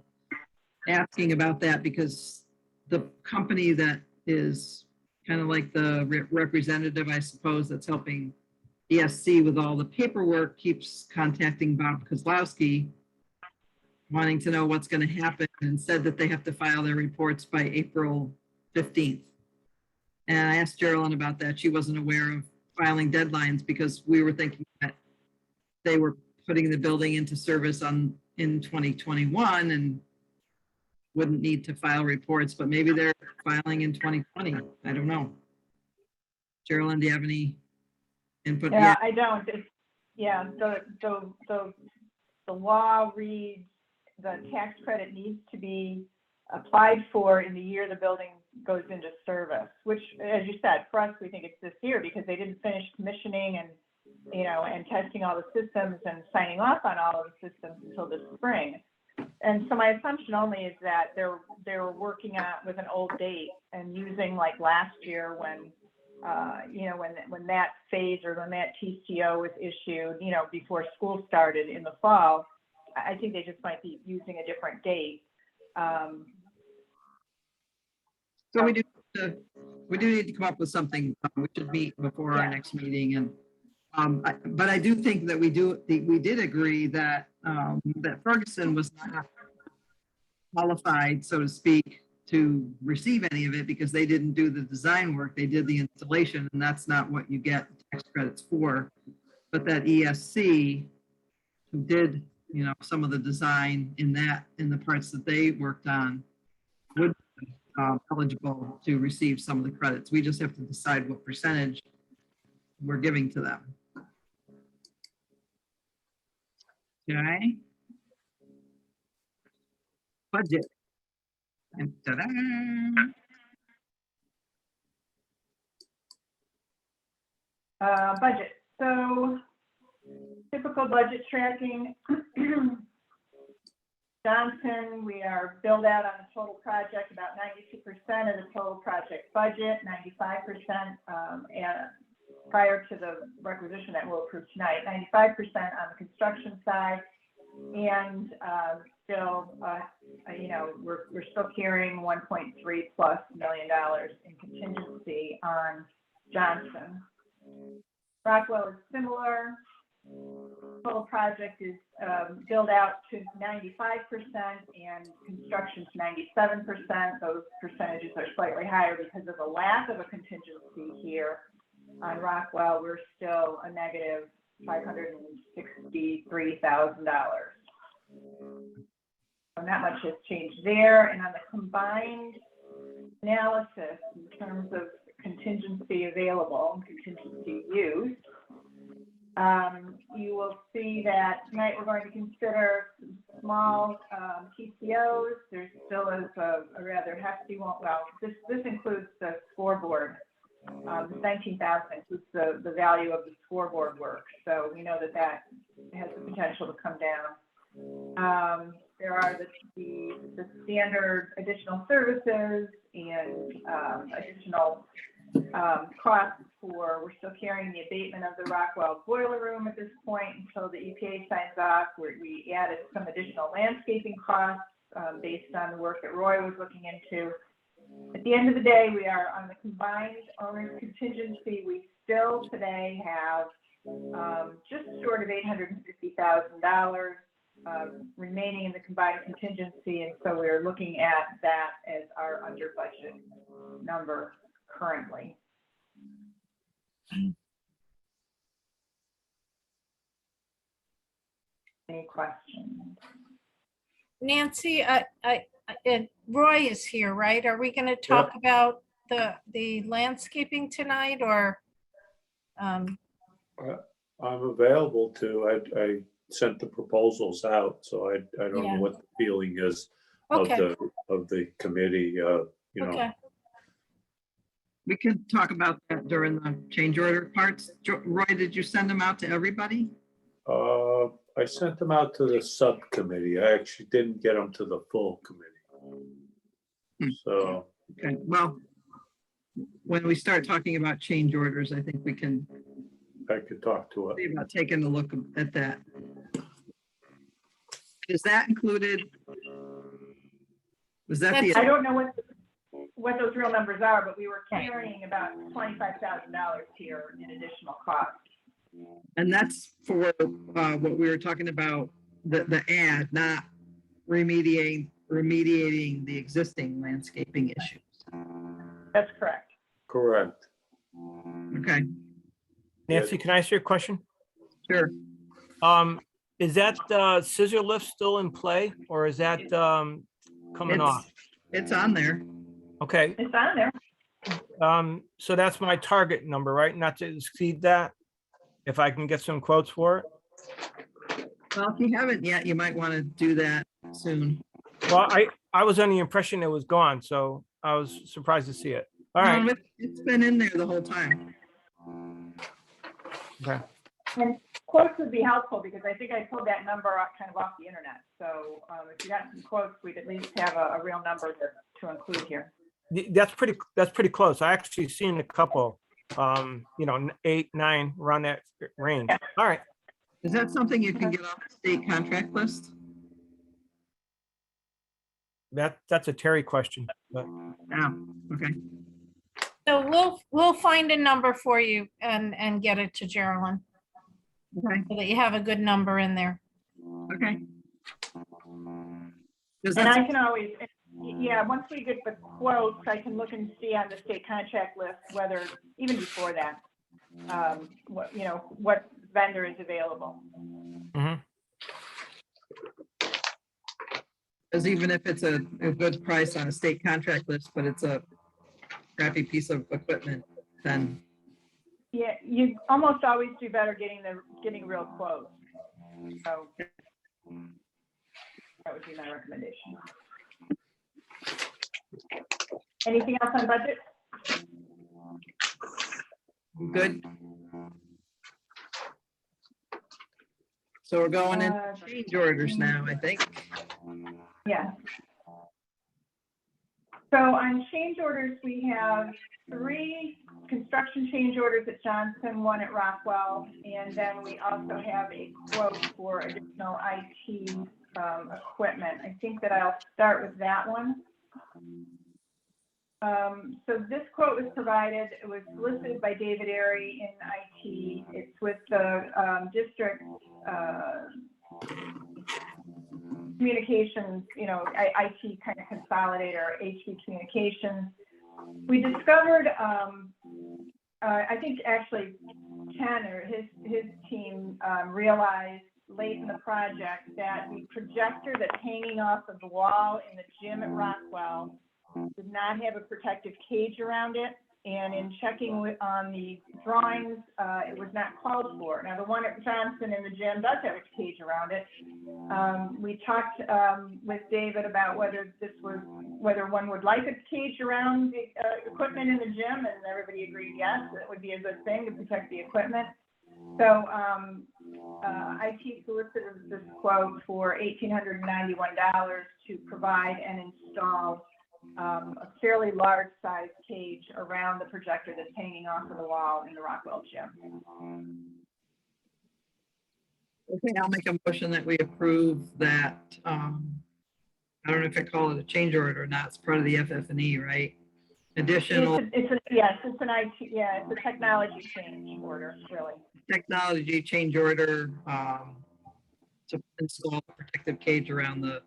asking about that because the company that is kind of like the representative, I suppose, that's helping ESC with all the paperwork keeps contacting Bob Kozlowski, wanting to know what's going to happen, and said that they have to file their reports by April 15th. And I asked Geraldine about that. She wasn't aware of filing deadlines because we were thinking that they were putting the building into service in 2021 and wouldn't need to file reports, but maybe they're filing in 2020. I don't know. Geraldine, do you have any input Yeah, yet. I don't. Yeah, the law reads the tax credit needs to be applied for in the year the building goes into service, which, as you said, for us, we think it's this year because they didn't finish commissioning and, and testing all the systems and signing off on all of the systems until this spring. And so my assumption only is that they're working with an old date and using like last year when, when that phase or when that TCO was issued, before school started in the fall. I think they just might be using a different date. So we do need to come up with something. We should meet before our Yeah. next meeting, and but I do think that we did agree that that Ferguson was not qualified, so to speak, to receive any of it because they didn't do the design work. They did the installation, and that's not what you get tax credits for. But that ESC, who did some of the design in the parts that they worked on, would be eligible to receive some of the credits. We just have to decide what percentage we're giving to them. Okay. Budget. And ta-da! Budget. So typical budget tracking. Johnson, we are billed out on the total project, about 92% of the total project budget, 95% and prior to the requisition that we'll approve tonight, 95% on the construction side. And still, we're still carrying $1.3+ million in contingency on Johnson. Rockwell is similar. Total project is billed out to 95% and construction to 97%. Those percentages are slightly higher because of the lack of a contingency here. On Rockwell, we're still a negative $563,000. So not much has changed there. And on the combined analysis in terms of contingency available, contingency used, you will see that tonight we're going to consider some small TCOs. There still is a rather hefty one. Well, this includes the scoreboard. The 19,000 includes the value of the scoreboard work. So we know that has the potential to come down. There are the standard additional services and additional costs we're still carrying the abatement of the Rockwell boiler room at this point until the EPA signs off. We added some additional landscaping costs based on the work that Roy was looking into. At the end of the day, we are on the combined owner's contingency. We still today have just short of $850,000 remaining in the combined contingency. And so we're looking at that as our under budget number currently. Any questions? Nancy, and Roy is here, right? Are we going to talk about the landscaping tonight or? I'm available to. I sent the proposals out, so I don't know what the feeling is of the committee. Okay. We could talk about that during the change order parts. Roy, did you send them out to everybody? I sent them out to the subcommittee. I actually didn't get them to the full committee. So. Okay, well, when we start talking about change orders, I think we can I could talk to it. see about taking a look at that. Is that included? Was that the? I don't know what those real numbers are, but we were carrying about $25,000 here in additional costs. And that's for what we were talking about, the ad, not remediating the existing landscaping issues. That's correct. Correct. Okay, Nancy, can I ask you a question? sure. Is that scissor lift still in play or is that coming off? It's on there. Okay, It's on there. so that's my target number, right? Not to exceed that? if I can get some quotes for it. Well, if you haven't yet, you might want to do that soon. Well, I was under the impression it was gone, so I was surprised to see it. All No, right. it's been in there the whole time. Okay. And quotes would be helpful because I think I pulled that number kind of off the internet. So if you got some quotes, we'd at least have a real number to include here. That's pretty close. I actually seen a couple, 8, 9, around that range. All right. Is that something you can get off the state contract list? That's a Terry question, but Oh, okay. So we'll find a number for you and get it to Geraldine Okay, so that you have a good number in there. okay. Does And that- I can always, yeah, once we get the quotes, I can look and see on the state contract list whether, even before that, what vendor is available. Because even if it's a good price on a state contract list, but it's a crappy piece of equipment, then, Yeah, you almost always do better getting real quotes. So that would be my recommendation. Anything else on budget? good. So we're going in Uh, change orders now, I think. Yeah. So on change orders, we have 3 construction change orders at Johnson, 1 at Rockwell, and then we also have a quote for additional IT equipment. I think that I'll start with that one. So this quote was provided, it was solicited by David Airy in IT. It's with the district communications, IT kind of consolidator, HP Communications. We discovered, I think actually Ken or his team realized late in the project that the projector that's hanging off of the wall in the gym at Rockwell did not have a protective cage around it. And in checking on the drawings, it was not called for. Now, the one at Johnson in the gym does have a cage around it. We talked with David about whether one would like a cage around the equipment in the gym, and everybody agreed yes, it would be a good thing to protect the equipment. So IT solicited this quote for $1,891 to provide and install a fairly large size cage around the projector that's hanging off of the wall in the Rockwell gym. Okay, I'll make a motion that we approve that. I don't know if I call it a change order or not. It's part of the FF&E, right? Additional It's an IT, it's a technology change order, really. technology change order to install a protective cage around the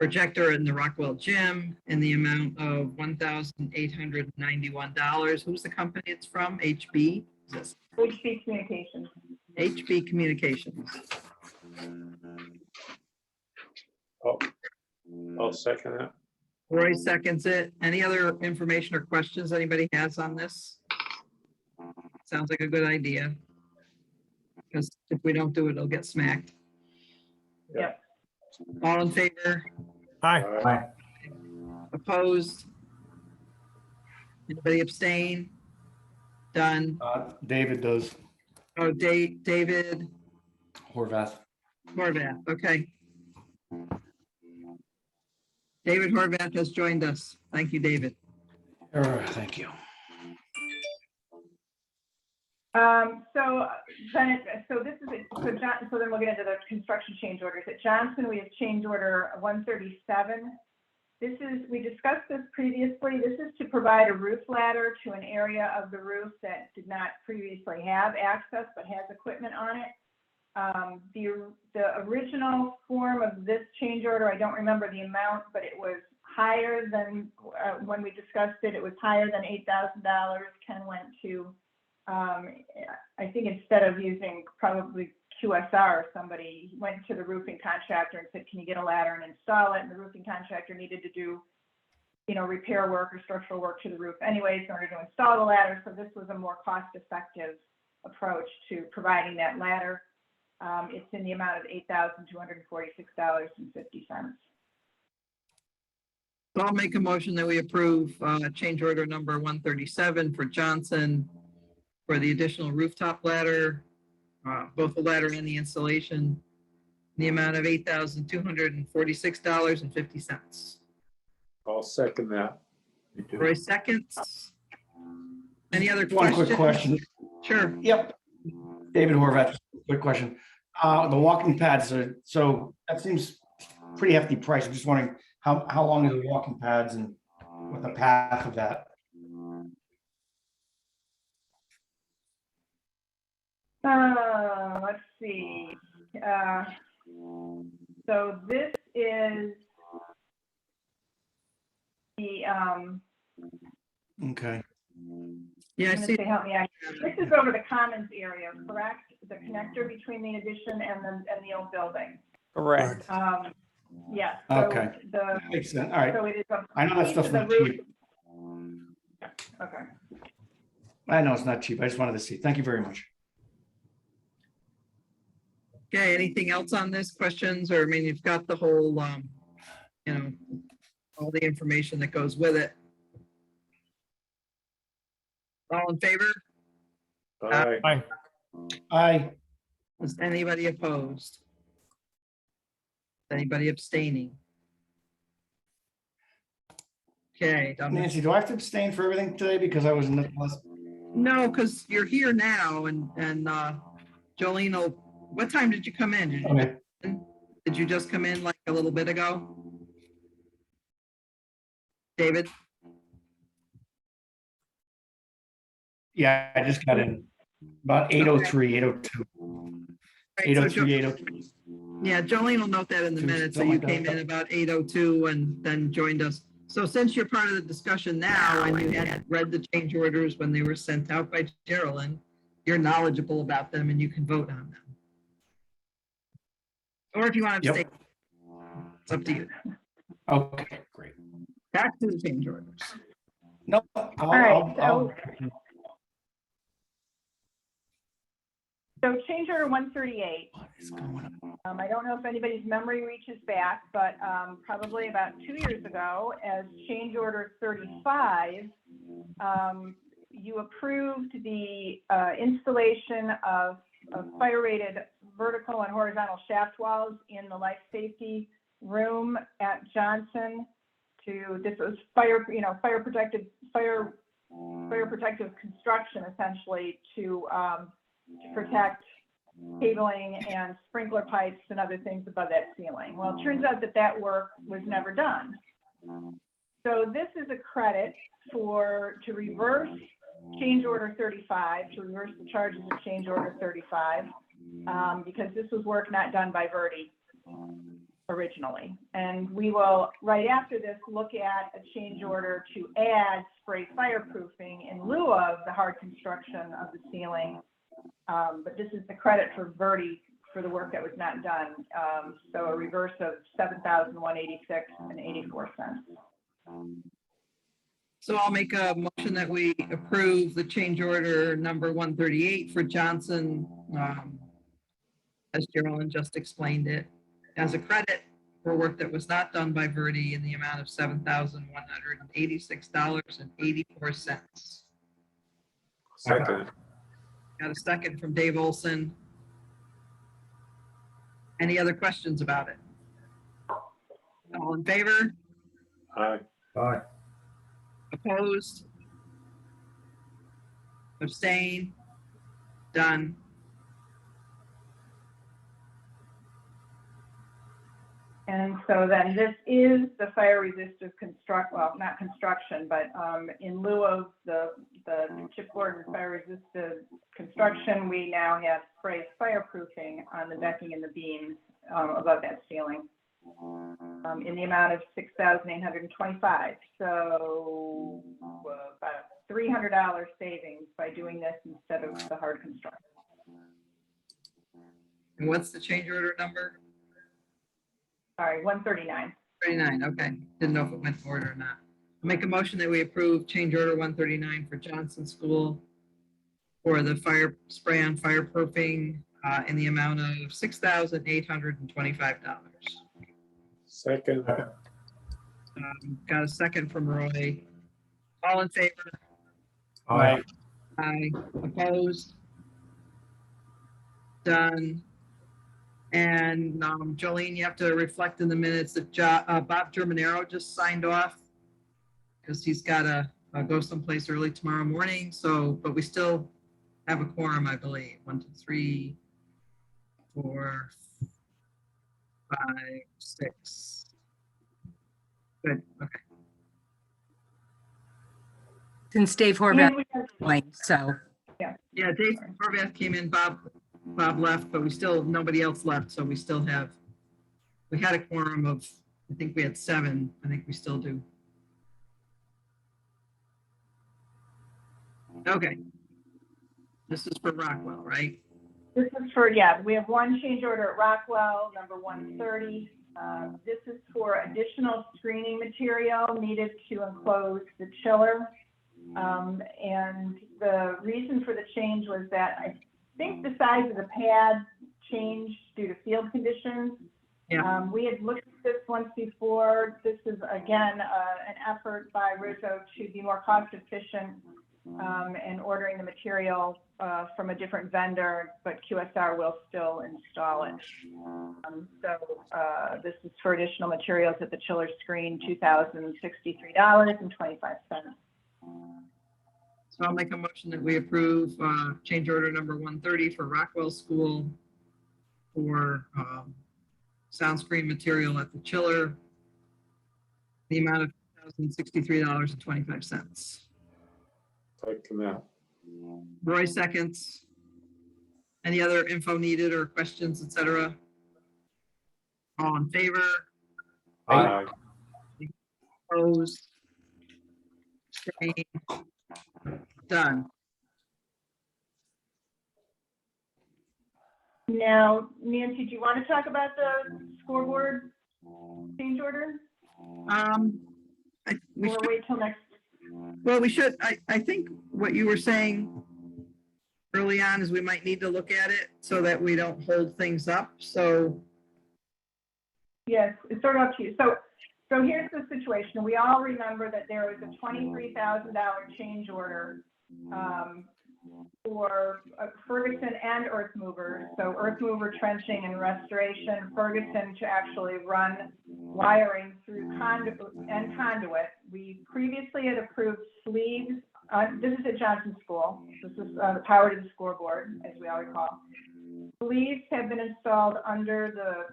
projector in the Rockwell gym in the amount of $1,891. Who's the company it's from? HB? Is this HP Communications. HB Communications. I'll second it. Roy seconds it. Any other information or questions anybody has on this? Sounds like a good idea. Because if we don't do it, it'll get smacked. Yep. All in favor? Hi. Opposed? Anybody abstain? Done. David does. Oh, David Horvath. Horvath, okay. David Horvath has joined us. Thank you, David. Thank you. So then we'll get into the construction change orders. At Johnson, we have change order 137. We discussed this previously. This is to provide a roof ladder to an area of the roof that did not previously have access but has equipment on it. The original form of this change order, I don't remember the amount, but it was higher than, when we discussed it, it was higher than $8,000. Ken went to, I think instead of using probably QSR or somebody, went to the roofing contractor and said, can you get a ladder and install it? And the roofing contractor needed to do, repair work or structural work to the roof anyways in order to install the ladder. So this was a more cost-effective approach to providing that ladder. It's in the amount of $8,246.50. So I'll make a motion that we approve change order number 137 for Johnson for the additional rooftop ladder, both the ladder and the installation, in the amount of $8,246.50. I'll second that. Roy seconds. Any other One questions? quick question. Sure. Yep. David Horvath, quick question. The walking pads are, so that seems pretty hefty price. I'm just wondering how long are the walking pads and what the path of that? Let's see. So this is the, Okay. Yeah, I I'm gonna see. say, help me out. This is over the commons area, correct? The connector between the addition and the old building. Correct. Yes. Okay. The, Makes sense. All right. so it is. I know that stuff's not cheap. Okay. I know it's not cheap. I just wanted to see. Thank you very much. Okay, anything else on this? Questions? Or, I mean, you've got the whole, all the information that goes with it. All in favor? Aye. Aye. Is anybody opposed? Anybody abstaining? Okay. done with- Nancy, do I have to abstain for everything today because I was in the last? No, because you're here now and Jolene, what time did you come in? Did you just come in like a little bit ago? David? Yeah, I just got in about 8:03, 8:02, Right, so 8:03, 8:02. Yeah, Jolene will note that in the minutes that you came in about 8:02 and then joined us. So since you're part of the discussion now and you had read the change orders when they were sent out by Geraldine, you're knowledgeable about them and you can vote on them. Or if you want to Yep. abstain, it's up to you. Okay, great. Back to the change orders. No, So change order 138. What is going on? I don't know if anybody's memory reaches back, but probably about 2 years ago, as change order 35, you approved the installation of fire-rated vertical and horizontal shaft walls in the life safety room at Johnson. This was fire protective construction, essentially, to protect cabling and sprinkler pipes and other things above that ceiling. Well, it turns out that work was never done. So this is a credit to reverse change order 35, to reverse the charges of change order 35, because this was work not done by Verdi originally. And we will, right after this, look at a change order to add spray fireproofing in lieu of the hard construction of the ceiling. But this is the credit for Verdi for the work that was not done. So a reverse of $7,186.84. So I'll make a motion that we approve the change order number 138 for Johnson, as Geraldine just explained it, as a credit for work that was not done by Verdi in the amount of $7,186.84. Second. Got a second from Dave Olson. Any other questions about it? All in favor? Aye. Opposed? Abstain? Done. And so then this is the fire resistive not construction, but in lieu of the chipboard and fire resistive construction, we now have spray fireproofing on the decking and the beams above that ceiling in the amount of $6,825. So about $300 savings by doing this instead of the hard construction. And what's the change order number? Sorry, 139. 39, okay. Didn't know if it went in order or not. I'll make a motion that we approve change order 139 for Johnson School for the fire spray on fire proofing in the amount of $6,825. Second. Got a second from Roy. All in favor? Aye. Aye. Opposed? Done. And Jolene, you have to reflect in the minutes that Bob Germanero just signed off because he's got to go someplace early tomorrow morning. So, but we still have a quorum, I believe. 1, 2, 3, 4, 5, 6. Good. Okay. Since Dave And Horvath we have- joined, so Yeah, Dave Horvath came in, Bob left, but nobody else left. So we had a quorum of, I think we had 7. I think we still do. Okay. This is for Rockwell, right? This is for, yeah, we have one change order at Rockwell, number 130. This is for additional screening material needed to enclose the chiller. And the reason for the change was that I think the size of the pad changed due to field conditions. Yeah. We had looked at this once before. This is, again, an effort by Rizzo to be more cost efficient and ordering the material from a different vendor, but QSR will still install it. This is for additional materials at the chiller screen, $2,063.25. So I'll make a motion that we approve change order number 130 for Rockwell School for sound screen material at the chiller, the amount of $1,063.25. Second that. Roy seconds. Any other info needed or questions, etc.? All in favor? Aye. Opposed? Abstained? Done. Now, Nancy, do you want to talk about the scoreboard change order? We Or should, wait till next? well, we should, I think what you were saying early on is we might need to look at it so that we don't hold things up. So, Yes, it's sort of up to you. So here's the situation. We all remember that there was a $23,000 change order for Ferguson and Earth Mover. So Earth Mover trenching and restoration, Ferguson to actually run wiring through conduit. We previously had approved sleeves. This is at Johnson School. This is the power to the scoreboard, as we all recall. Sleeves have been installed under the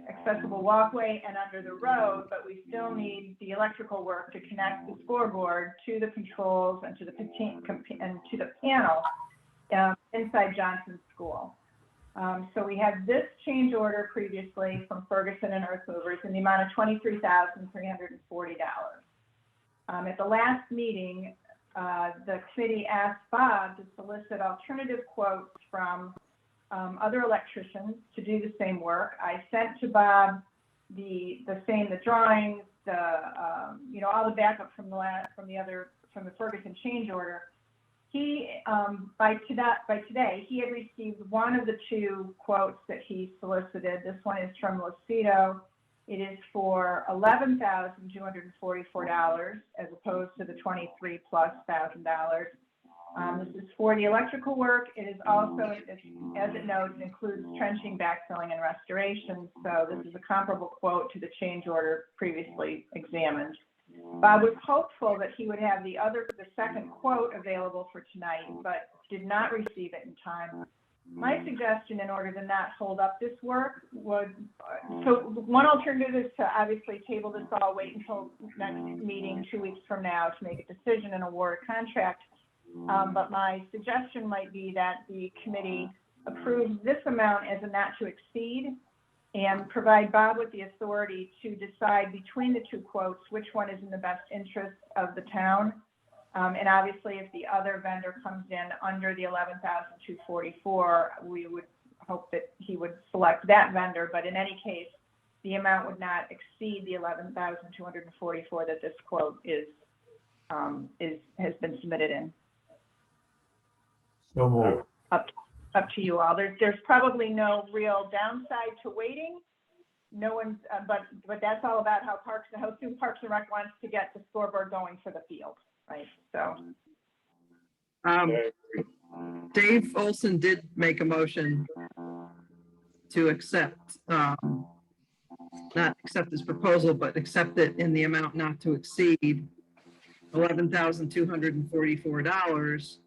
accessible walkway and under the road, but we still need the electrical work to connect the scoreboard to the controls and to the panel inside Johnson School. So we had this change order previously from Ferguson and Earth Movers in the amount of $23,340. At the last meeting, the committee asked Bob to solicit alternative quotes from other electricians to do the same work. I sent to Bob the drawings, all the backup from the Ferguson change order. He by today he had received one of the 2 quotes that he solicited. This one is from Lucido. It is for $11,244 as opposed to the $23,000+. This is for the electrical work. It is also, as it notes, includes trenching, backfilling, and restoration. So this is a comparable quote to the change order previously examined. Bob was hopeful that he would have the second quote available for tonight, but did not receive it in time. My suggestion, in order to not hold up this work, so one alternative is to obviously table this all, wait until next meeting 2 weeks from now to make a decision and award a contract. But my suggestion might be that the committee approves this amount as a not to exceed and provide Bob with the authority to decide between the 2 quotes which one is in the best interest of the town. And obviously, if the other vendor comes in under the $11,244, we would hope that he would select that vendor. But in any case, the amount would not exceed the $11,244 that this quote has been submitted in. No more. Up to you all. There's probably no real downside to waiting. No one's, but that's all about how soon Parks and Rec wants to get the scoreboard going for the field, right? So. Dave Olson did make a motion to accept, not accept this proposal, but accept it in the amount not to exceed $11,244,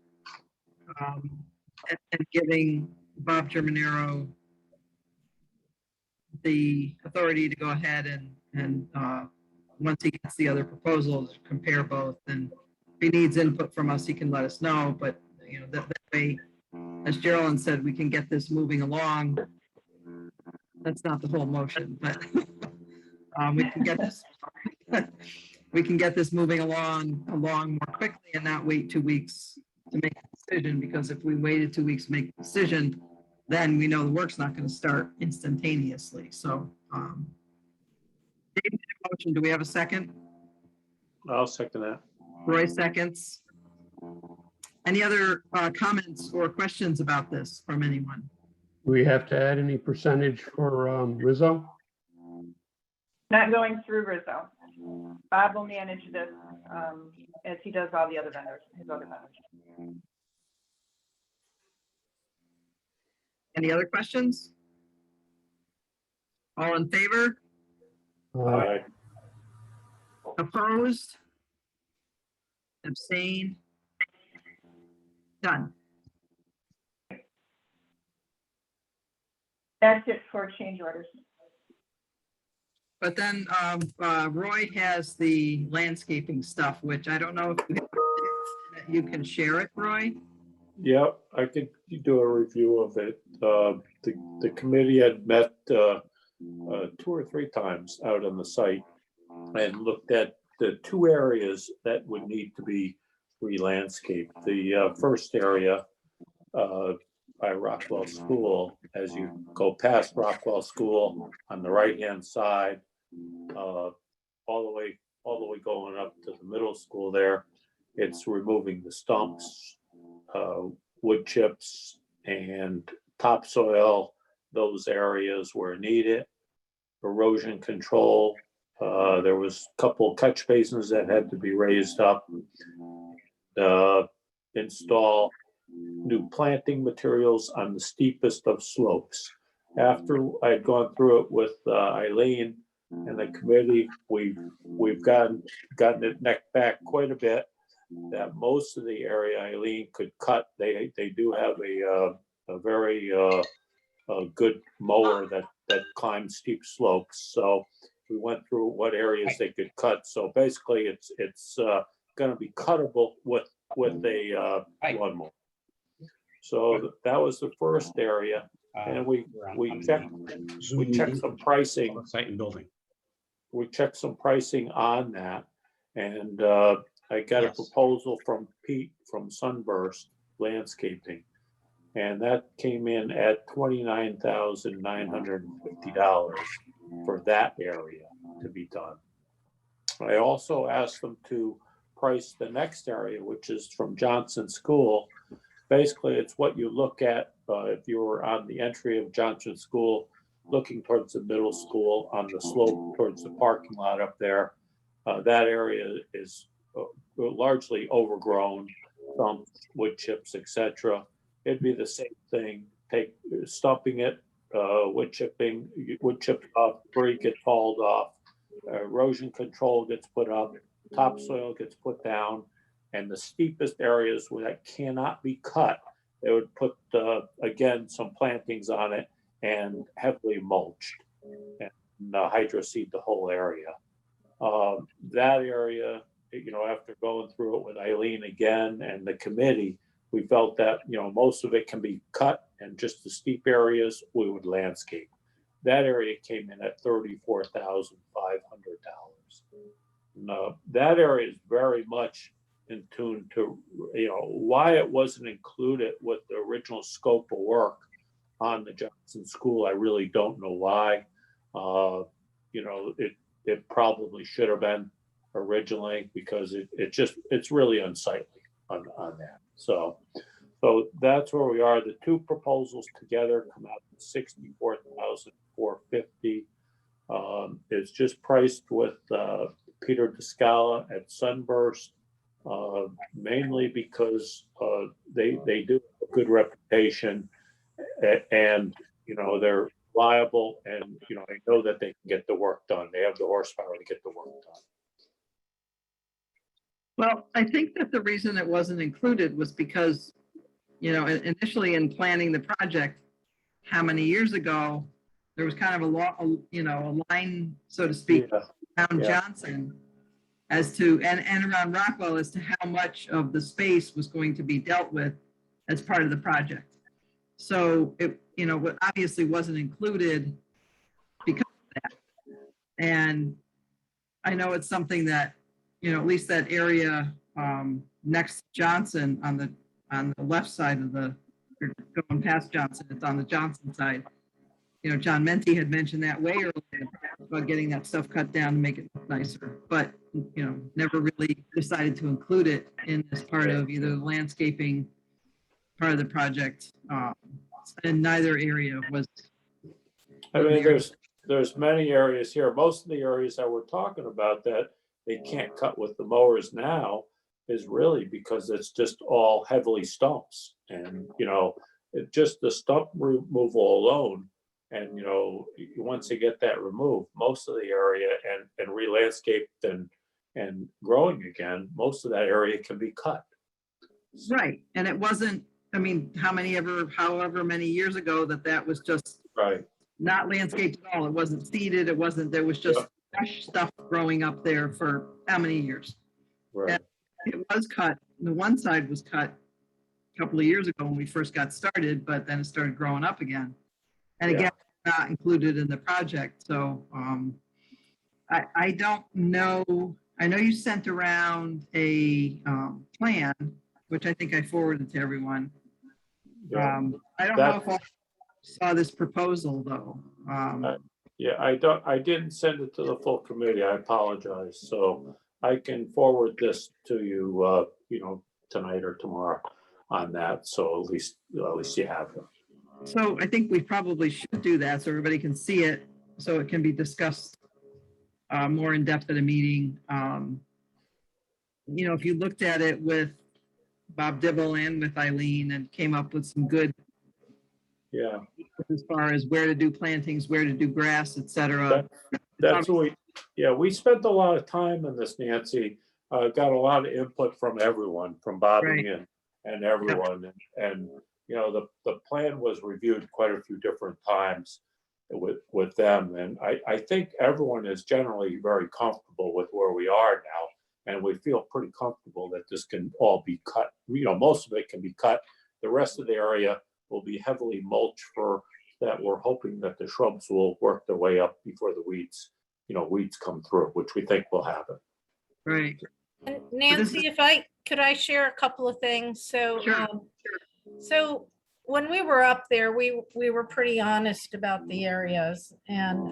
and giving Bob Germanero the authority to go ahead and once he gets the other proposals, compare both, and if he needs input from us, he can let us know, but you know, that way, as Geraldine said, we can get this moving along. That's not the whole motion, but we can get this we can get this moving along more quickly and not wait 2 weeks to make a decision, because if we waited 2 weeks to make a decision, then we know the work's not going to start instantaneously. So Dave made a motion. Do we have a second? I'll second that. Roy seconds. Any other comments or questions about this from anyone? Do we have to add any percentage for Rizzo? Not going through Rizzo. Bob will manage this as he does all the other vendors, his other vendors. Any other questions? All in favor? Aye. Opposed? Abstain? Done. That's it for change orders. But then Roy has the landscaping stuff, which I don't know if you can share it, Roy. Yeah, I could do a review of it. The committee had met 2 or 3 times out on the site and looked at the 2 areas that would need to be re-landscaped. The first area by Rockwell School, as you go past Rockwell School on the right-hand side, all the way going up to the middle school there, it's removing the stumps, wood chips, and topsoil, those areas where needed. Erosion control, there was a couple catch basins that had to be raised up. Install new planting materials on the steepest of slopes. After I'd gone through it with Eileen and the committee, we've gotten it necked back quite a bit. That most of the area Eileen could cut. They do have a very good mower that climbs steep slopes. So we went through what areas they could cut. So basically, it's going to be cuttable with a lawnmower. So that was the first area, and we checked some pricing. Site and building. We checked some pricing on that, and I got a proposal from Pete from Sunburst Landscaping, and that came in at $29,950 for that area to be done. I also asked them to price the next area, which is from Johnson School. Basically, it's what you look at if you were on the entry of Johnson School, looking towards the middle school on the slope towards the parking lot up there. That area is largely overgrown, wood chips, etc. It'd be the same thing. Stumping it, wood chip up, debris gets hauled off, erosion control gets put up, topsoil gets put down, and the steepest areas where that cannot be cut, they would put again some plantings on it and heavily mulched and hydro seed the whole area. That area, after going through it with Eileen again and the committee, we felt that most of it can be cut, and just the steep areas we would landscape. That area came in at $34,500. That area is very much in tune to why it wasn't included with the original scope of work on the Johnson School. I really don't know why. It probably should have been originally, because it's really unsightly on that. So So that's where we are. The two proposals together come out to 64,450. It's just priced with Peter Descala at Sunburst, mainly because they do have a good reputation, and you know they're reliable, and you know I know that they can get the work done. They have the horsepower to get the work done. Well, I think that the reason it wasn't included was because, you know, initially in planning the project, how many years ago, there was kind of a line, so to speak, Yeah. around Yeah. Johnson as to, and around Rockwell as to how much of the space was going to be dealt with as part of the project. So it, you know, what obviously wasn't included because of that. And I know it's something that, you know, at least that area next to Johnson on the left side of the, you're going past Johnson, it's on the Johnson side. You know, John Menti had mentioned that way earlier about getting that stuff cut down to make it look nicer, but, you know, never really decided to include it in as part of either the landscaping part of the project. And neither area was. I mean, there's many areas here. Most of the areas that we're talking about that they can't cut with the mowers now is really because it's just all heavily stumps, and you know, just the stump removal alone. And you know, once you get that removed, most of the area and re-landscaped and growing again, most of that area can be cut. Right, and it wasn't, I mean, however many years ago that was just Right. not landscaped at all. It wasn't seeded, there was just fresh stuff growing up there for how many years? Right. And it was cut, the one side was cut a couple of years ago when we first got started, but then it started growing up again. And again, not included in the project, so I don't know. I know you sent around a plan, which I think I forwarded to everyone. Yeah. I don't know if I saw this proposal though. Yeah, I didn't send it to the full committee. I apologize. So I can forward this to you, you know, tonight or tomorrow on that. So at least you have it. So I think we probably should do that so everybody can see it, so it can be discussed more in depth at a meeting. You know, if you looked at it with Bob Dibble and with Eileen and came up with some good, Yeah, as far as where to do plantings, where to do grass, et cetera. that's what we spent a lot of time on this, Nancy. Got a lot of input from everyone, from Bobby Right. and everyone. And you know, the plan was reviewed quite a few different times with them. And I think everyone is generally very comfortable with where we are now. And we feel pretty comfortable that this can all be cut. You know, most of it can be cut. The rest of the area will be heavily mulched for that. We're hoping that the shrubs will work their way up before the weeds come through, which we think will happen. Right. And Nancy, could I share a couple of things? So, Sure. So when we were up there, we were pretty honest about the areas, and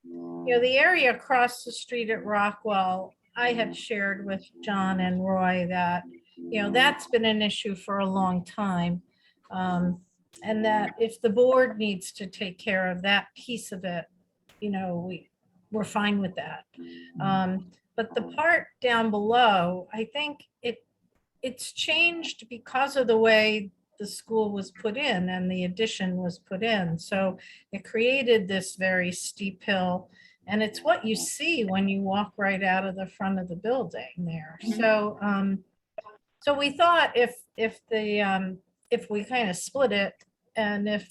you know, the area across the street at Rockwell, I had shared with John and Roy that, you know, that's been an issue for a long time. And that if the board needs to take care of that piece of it, you know, we're fine with that. But the part down below, I think it's changed because of the way the school was put in and the addition was put in. So it created this very steep hill, and it's what you see when you walk right out of the front of the building there. So so we thought if we kind of split it, and if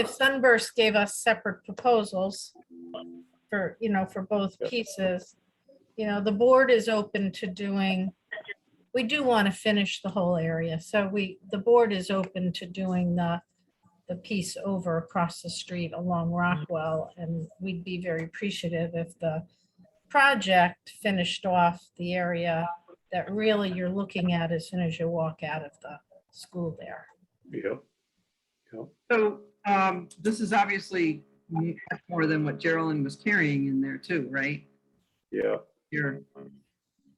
Sunburst gave us separate proposals for, you know, for both pieces, you know, the board is open to doing, we do want to finish the whole area. So the board is open to doing the piece over across the street along Rockwell. And we'd be very appreciative if the project finished off the area that really you're looking at as soon as you walk out of the school there. Yeah. So this is obviously much more than what Geraldine was carrying in there too, right? Yeah. Here.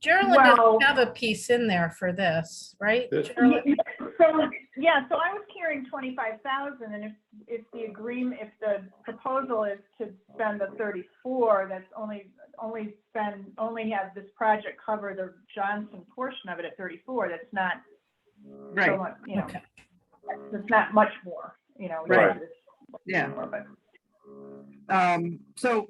Geraldine Well- doesn't have a piece in there for this, right? This- Geraldine? So, yeah, so I was hearing 25,000, and if the agreement, if the proposal is to spend the 34, that's only have this project cover the Johnson portion of it at 34, that's not so Right, much, you know, Okay. it's not much more, you know. Right. it's yeah. more, but- So,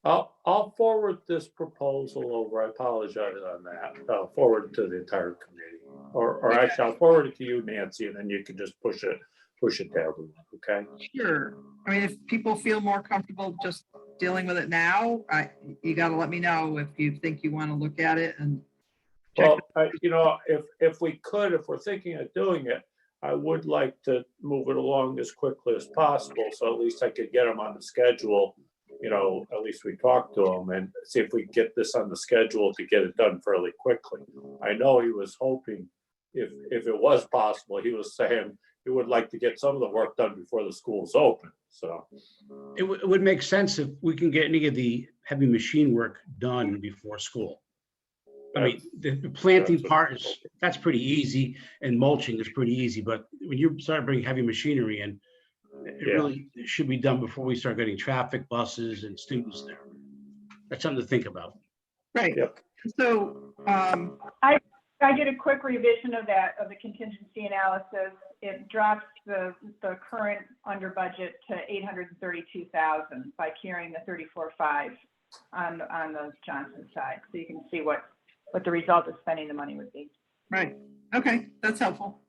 I'll forward this proposal over. I apologize on that. I'll forward to the entire committee. Or actually, I'll forward it to you, Nancy, and then you can just push it to everyone, okay? sure. I mean, if people feel more comfortable just dealing with it now, you gotta let me know if you think you wanna look at it and. check Well, you know, if we could, if we're thinking of doing it, I would like to move it along as quickly as possible, so at least I could get them on the schedule. You know, at least we talk to them and see if we can get this on the schedule to get it done fairly quickly. I know he was hoping, if it was possible, he was saying he would like to get some of the work done before the school's open, so. It would make sense if we can get any of the heavy machine work done before school. I mean, the planting That's what- part that's pretty easy, and mulching is pretty easy, but when you start bringing heavy machinery in, it Yeah. really should be done before we start getting traffic, buses and students there. That's something to think about. Right, Yep. so, I did a quick revision of that, of the contingency analysis. It drops the current under budget to 832,000 by carrying the 34.5 on the Johnson side. So you can see what the result of spending the money would be. right, okay, that's helpful.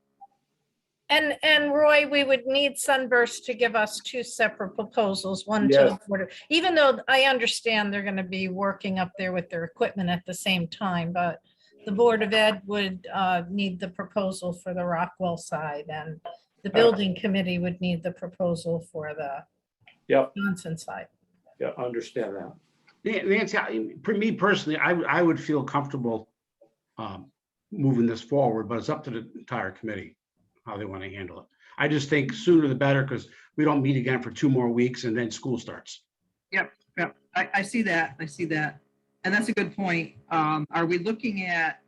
And Roy, we would need Sunburst to give us two separate proposals, one to the Yes. board. Even though I understand they're gonna be working up there with their equipment at the same time, but the Board of Ed would need the proposal for the Rockwell side, and the building committee would need the proposal for the Yep, Johnson side. yeah, understand that. Nancy, for me personally, I would feel comfortable moving this forward, but it's up to the entire committee how they want to handle it. I just think sooner the better, because we don't meet again for 2 more weeks and then school starts. Yep, I see that, and that's a good point. Are we looking at,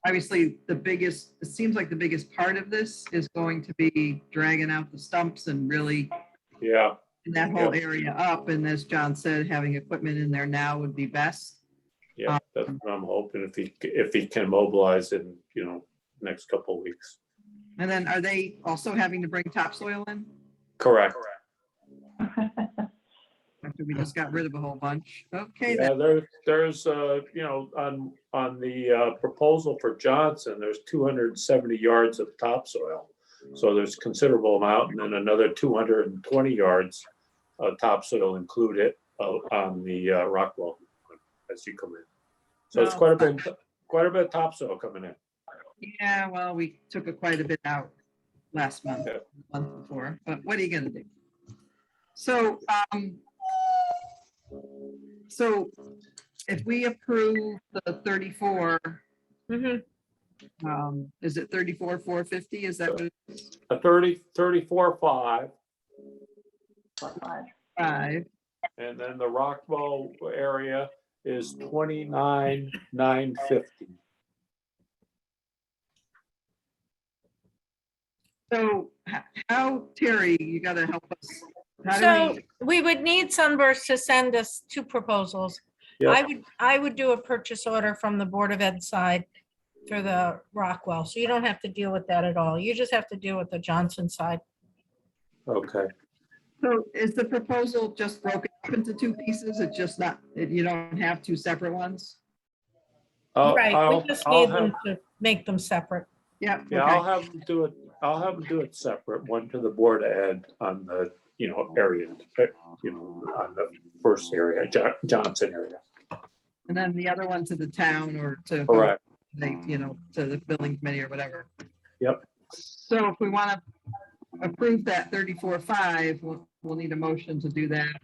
obviously, it seems like the biggest part of this is going to be dragging out the stumps and really Yeah, that whole area up, and as John said, having equipment in there now would be best. yeah, that's what I'm hoping, if he can mobilize in, you know, next couple of weeks. And then are they also having to bring topsoil in? Correct. After we just got rid of a whole bunch. Okay, Yeah, then, there's, you know, on the proposal for Johnson, there's 270 yards of topsoil. So there's considerable amount, and then another 220 yards of topsoil included on the Rockwell as you come in. So it's Well, quite a bit of topsoil coming in. yeah, well, we took quite a bit out last month, Yeah. month before, but what are you gonna do? So, so if we approve the 34, Mhm. is it 34,450? Is that what it A 34.5, is? 5? and then the Rockwell area is 29,950. So how, Terry, you gotta help us. How do So we- we would need Sunburst to send us two proposals. Yep. I would do a purchase order from the Board of Ed side for the Rockwell, so you don't have to deal with that at all. You just have to deal with the Johnson side. Okay. So is the proposal just broken up into two pieces? It's just not, you don't have two separate ones? Right, I'll we just need have, them to make them separate. Yep. yeah, okay. I'll have them do it, separate, one to the Board of Ed on the, you know, area, you know, on the first area, Johnson area. And then the other one to the town or to. Correct. You know, to the building committee or whatever. Yep. So if we want to approve that 34.5, we'll need a motion to do that.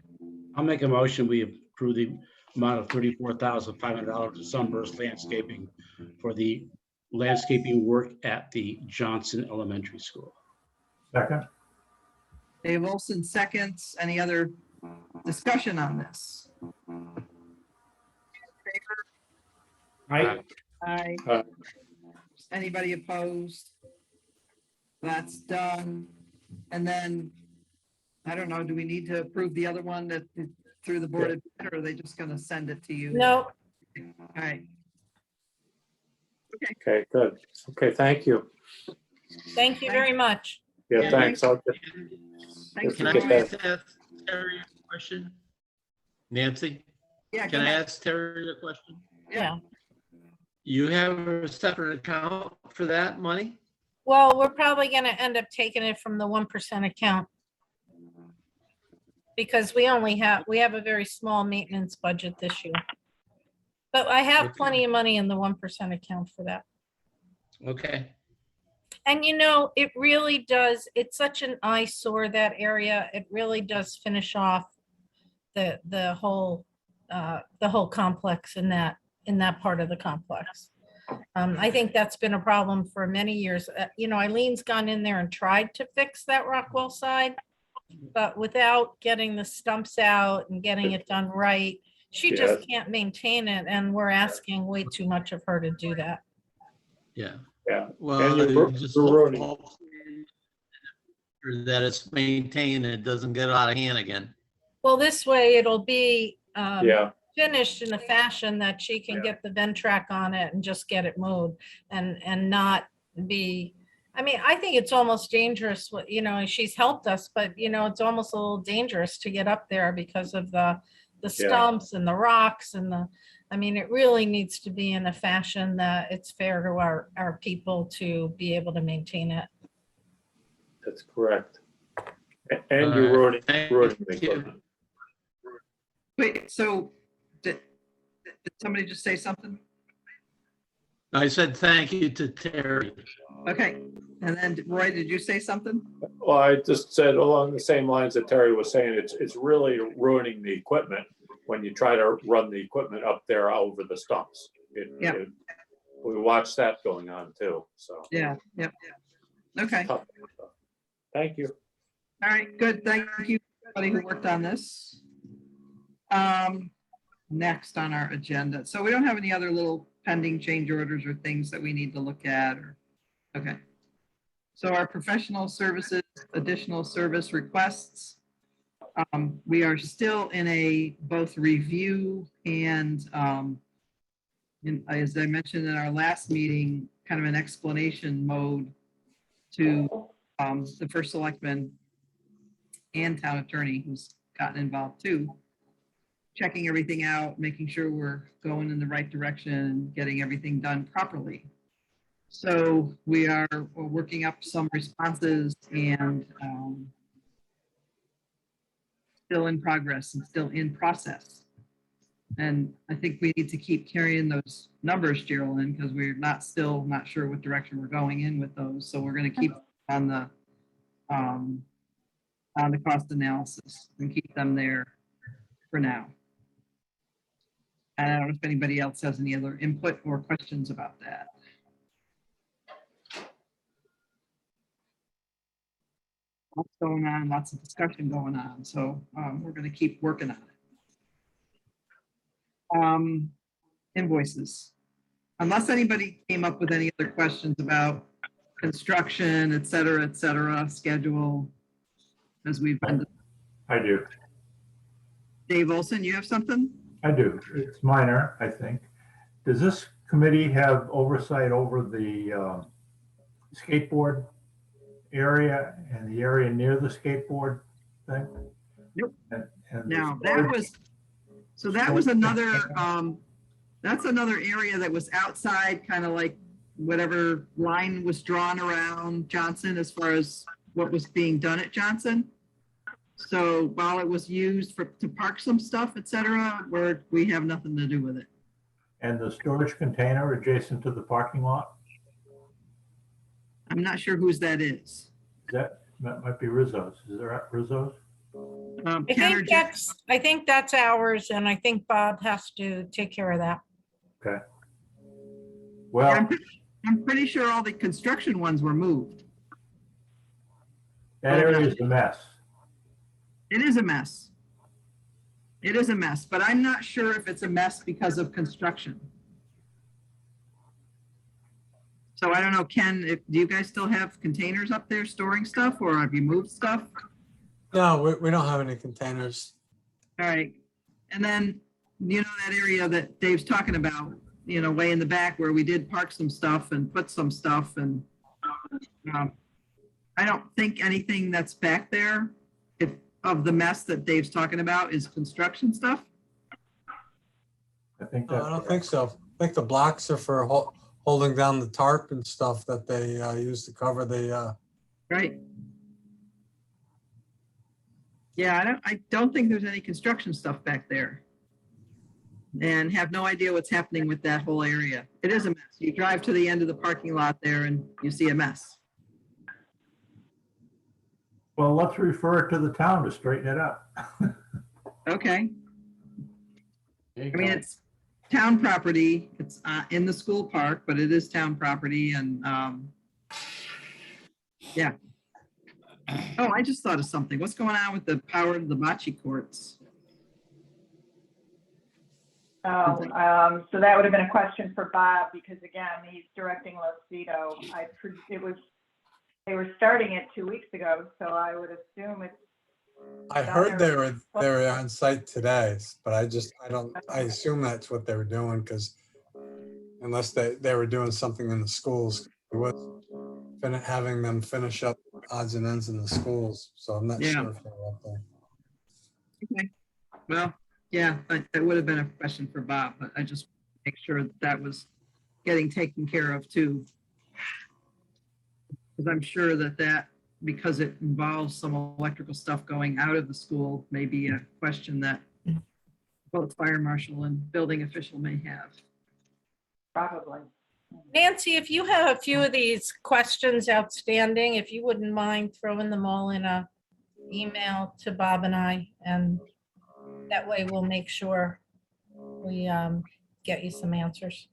I'll make a motion, we approve the amount of $34,500 to Sunburst Landscaping for the landscaping work at the Johnson Elementary School. Second. Dave Olson seconds. Any other discussion on this? Right? Aye. Aye. Anybody opposed? That's done. And then, I don't know, do we need to approve the other one that through the board, of Ed, or are they just gonna send it to you? No, All right, Okay, good. Okay, thank you. thank you very much. Yeah, Yeah, thanks. I'll get- thanks. Can for I doing just it. ask Terry a question? Nancy, Yeah, go can I ahead. ask Terry a question? Yeah. You have a separate account for that money? Well, we're probably gonna end up taking it from the 1% account. Because we have a very small maintenance budget this year. But I have Okay. plenty of money in the 1% account for that. Okay. And you know, it really does, it's such an eyesore, that area. It really does finish off the whole complex in that part of the complex. I think that's been a problem for many years. You know, Eileen's gone in there and tried to fix that Rockwell side, but without getting the stumps out and getting it done right, she just can't maintain it, and we're asking way too much of her to do that. Yeah. Yeah. And Well, you're just ruining- hope that it's maintained and it doesn't get out of hand again. Well, this way it'll be Yeah, finished in a fashion that she can get the Ventrac on it and just get it mowed and not be, I mean, I think it's almost dangerous, you know, she's helped us, but you know, it's almost a little dangerous to get up there because of the stumps and the rocks and I mean, it really needs to be in a fashion that it's fair to our people to be able to maintain it. that's correct. And you're ruining the equipment. Wait, so did somebody just say something? I said thank you to Terry. Okay, and then Roy, did you say something? Well, I just said along the same lines that Terry was saying, it's really ruining the equipment when you try to run the equipment up there over the stumps. Yeah. We watched that going on too, so. Yeah, yep. Okay, all tough stuff. Thank you. right, good. Thank you, everybody who worked on this. Next on our agenda. So we don't have any other little pending change orders or things that we need to look at or, okay. So our professional services, additional service requests. We are still in a both review and, as I mentioned in our last meeting, kind of an explanation mode to the first selectman and town attorney who's gotten involved too. Checking everything out, making sure we're going in the right direction, getting everything done properly. So we're working up some responses and still in progress and still in process. And I think we need to keep carrying those numbers, Geraldine, because we're not sure what direction we're going in with those. So we're going to keep on the cost analysis and keep them there for now. And I don't know if anybody else has any other input or questions about that. Lots going on, lots of discussion going on. So we're going to keep working on it. Invoices. Unless anybody came up with any other questions about construction, et cetera, schedule, as we've been. I do. Dave Olson, you have something? I do. It's minor, I think. Does this committee have oversight over the skateboard area and the area near the skateboard thing? Yep. And the Now, storage- that was another, that's another area that was outside, kind of like whatever line was drawn around Johnson as far as what was being done at Johnson. So while it was used to park some stuff, et cetera, we have nothing to do with it. And the storage container adjacent to the parking lot? I'm not sure whose that is. That might be Rizzo's. Is there Rizzo's? I think that's ours, and I think Bob has to take care of that. Okay. Well, I'm pretty sure all the construction ones were moved. that area is a mess. It is a mess. It is a mess, but I'm not sure if it's a mess because of construction. So I don't know, Ken, do you guys still have containers up there storing stuff, or have you moved stuff? No, we don't have any containers. All right. And then, you know, that area that Dave's talking about, you know, way in the back where we did park some stuff and put some stuff, and I don't think anything that's back there of the mess that Dave's talking about is construction stuff. I think No, I that's. don't think so. I think the blocks are for holding down the tarp and stuff that they use to cover the, Right. Yeah, I don't think there's any construction stuff back there. And have no idea what's happening with that whole area. It is a mess. You drive to the end of the parking lot there and you see a mess. Well, let's refer it to the town to straighten it up. Okay. There you I mean, go. it's town property. It's in the school park, but it is town property, and yeah. Oh, I just thought of something. What's going on with the power of the bocce courts? Oh, so that would have been a question for Bob, because again, he's directing Los Cedo. They were starting it 2 weeks ago, so I would assume it's. I heard they were on site today, but I assume that's what they were doing, because unless they were doing something in the schools, it was having them finish up odds and ends in the schools, so I'm not Yeah. sure if they're up there. Okay. Well, yeah, but that would have been a question for Bob, but I just make sure that was getting taken care of too. Because I'm sure that because it involves some electrical stuff going out of the school, may be a question that both fire marshal and building official may have. Probably. Nancy, if you have a few of these questions outstanding, if you wouldn't mind throwing them all in a email to Bob and I, and that way we'll make sure we get you some answers.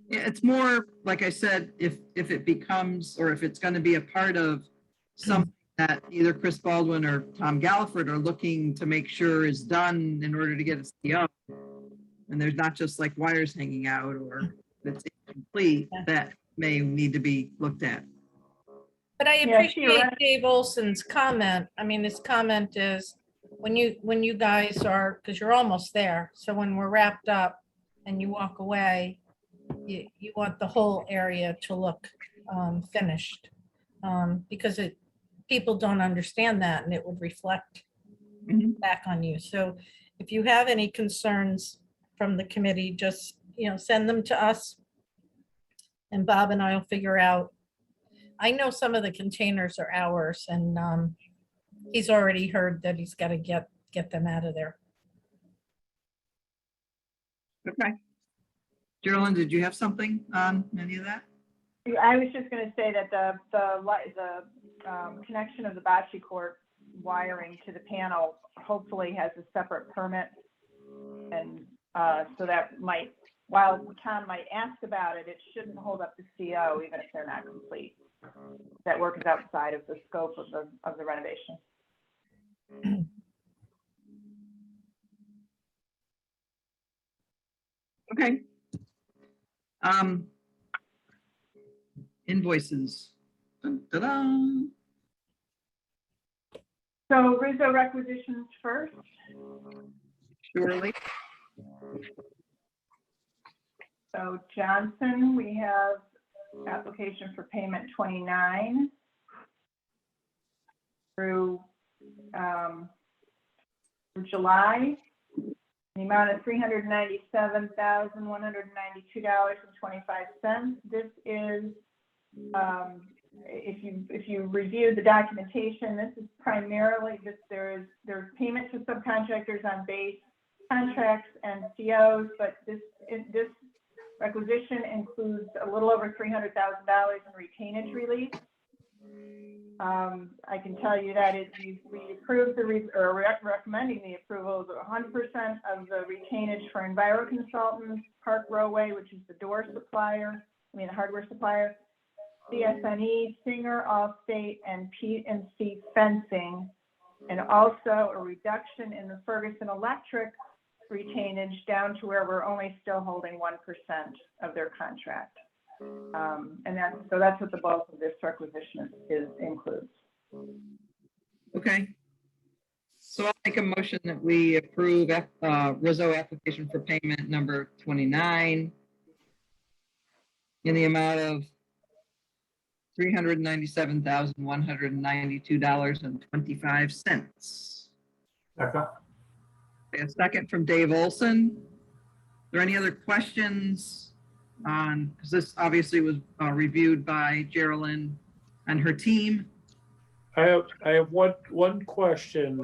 Yeah, it's more, like I said, if it becomes, or if it's going to be a part of something that either Chris Baldwin or Tom Galliford are looking to make sure is done in order to get a CO, and there's not just like wires hanging out or it's incomplete, that may need to be looked at. But I Yeah, appreciate you're right. Dave Olson's comment. I mean, his comment is when you guys are, because you're almost there. So when we're wrapped up and you walk away, you want the whole area to look finished. Because people don't understand that, and it would reflect back on you. So if you have any concerns from the committee, just, send them to us. And Bob and I will figure out. I know some of the containers are ours, and he's already heard that he's got to get them out of there. Okay. Geraldine, did you have something on any of that? I was just going to say that the connection of the bocce court wiring to the panel hopefully has a separate permit, and so that might, while Tom might ask about it, it shouldn't hold up the CO even if they're not complete. That work is outside of the scope of the renovation. Okay. Invoices. Dun, dun, dun. So Rizzo requisitions first. Surely. So Johnson, we have application for payment 29 through July, the amount of $397,192.25. This is, if you review the documentation, this is primarily just there's payment to subcontractors on base contracts and COs, but this requisition includes a little over $300,000 in retainage relief. I can tell you that we approved recommending the approval of 100% of the retainage for Enviro Consultants, Park Rowway, which is the door supplier, the hardware supplier, CSNE, Singer, Allstate, and P&C Fencing, and also a reduction in the Ferguson Electric retainage down to where we're only still holding 1% of their contract. And that's what the bulk of this requisition includes. Okay. So I'll make a motion that we approve Rizzo application for payment number 29 in the amount of $397,192.25. Second. A second from Dave Olson. Are there any other questions on, because this obviously was reviewed by Geraldine and her team. I have one question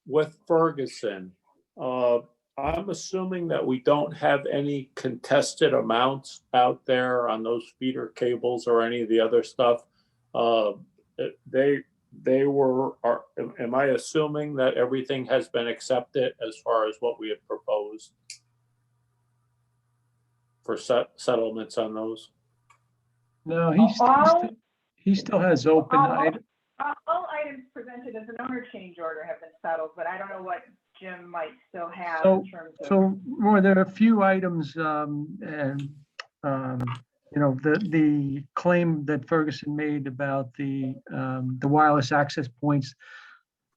with Ferguson. I'm assuming that we don't have any contested amounts out there on those feeder cables or any of the other stuff. Am I assuming that everything has been accepted as far as what we had proposed for settlements on those? No, he still has open. All items presented as an owner change order have been settled, but I don't know what Jim might still have So, in terms of. so Roy, there are a few items, and, you know, the claim that Ferguson made about the wireless access points.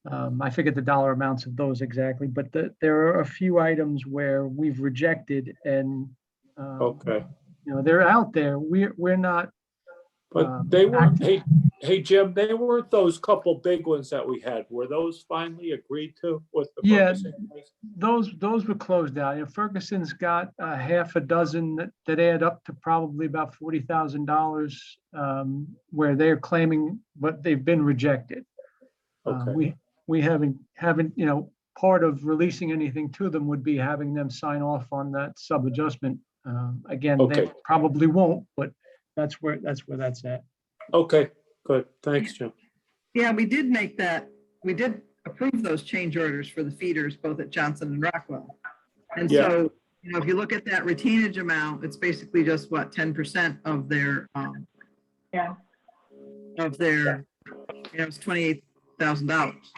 I forget the dollar amounts of those exactly, but there are a few items where we've rejected and, Okay. you know, they're out there. We're not. But they weren't, hey, Jim, they weren't those couple big ones that we had. Were those finally agreed to with the Yeah, Ferguson guys? those were closed out. You know, Ferguson's got half a dozen that add up to probably about $40,000, where they're claiming, but they've been rejected. Okay. We haven't, you know, part of releasing anything to them would be having them sign off on that sub-adjustment. Again, they Okay. probably won't, but that's where that's at. Okay, good. Thanks, Jim. Yeah, we did approve those change orders for the feeders, both at Johnson and Rockwell. And Yeah. so, you know, if you look at that retainage amount, it's basically just what, 10% of their, Yeah. of their, you know, it's $28,000.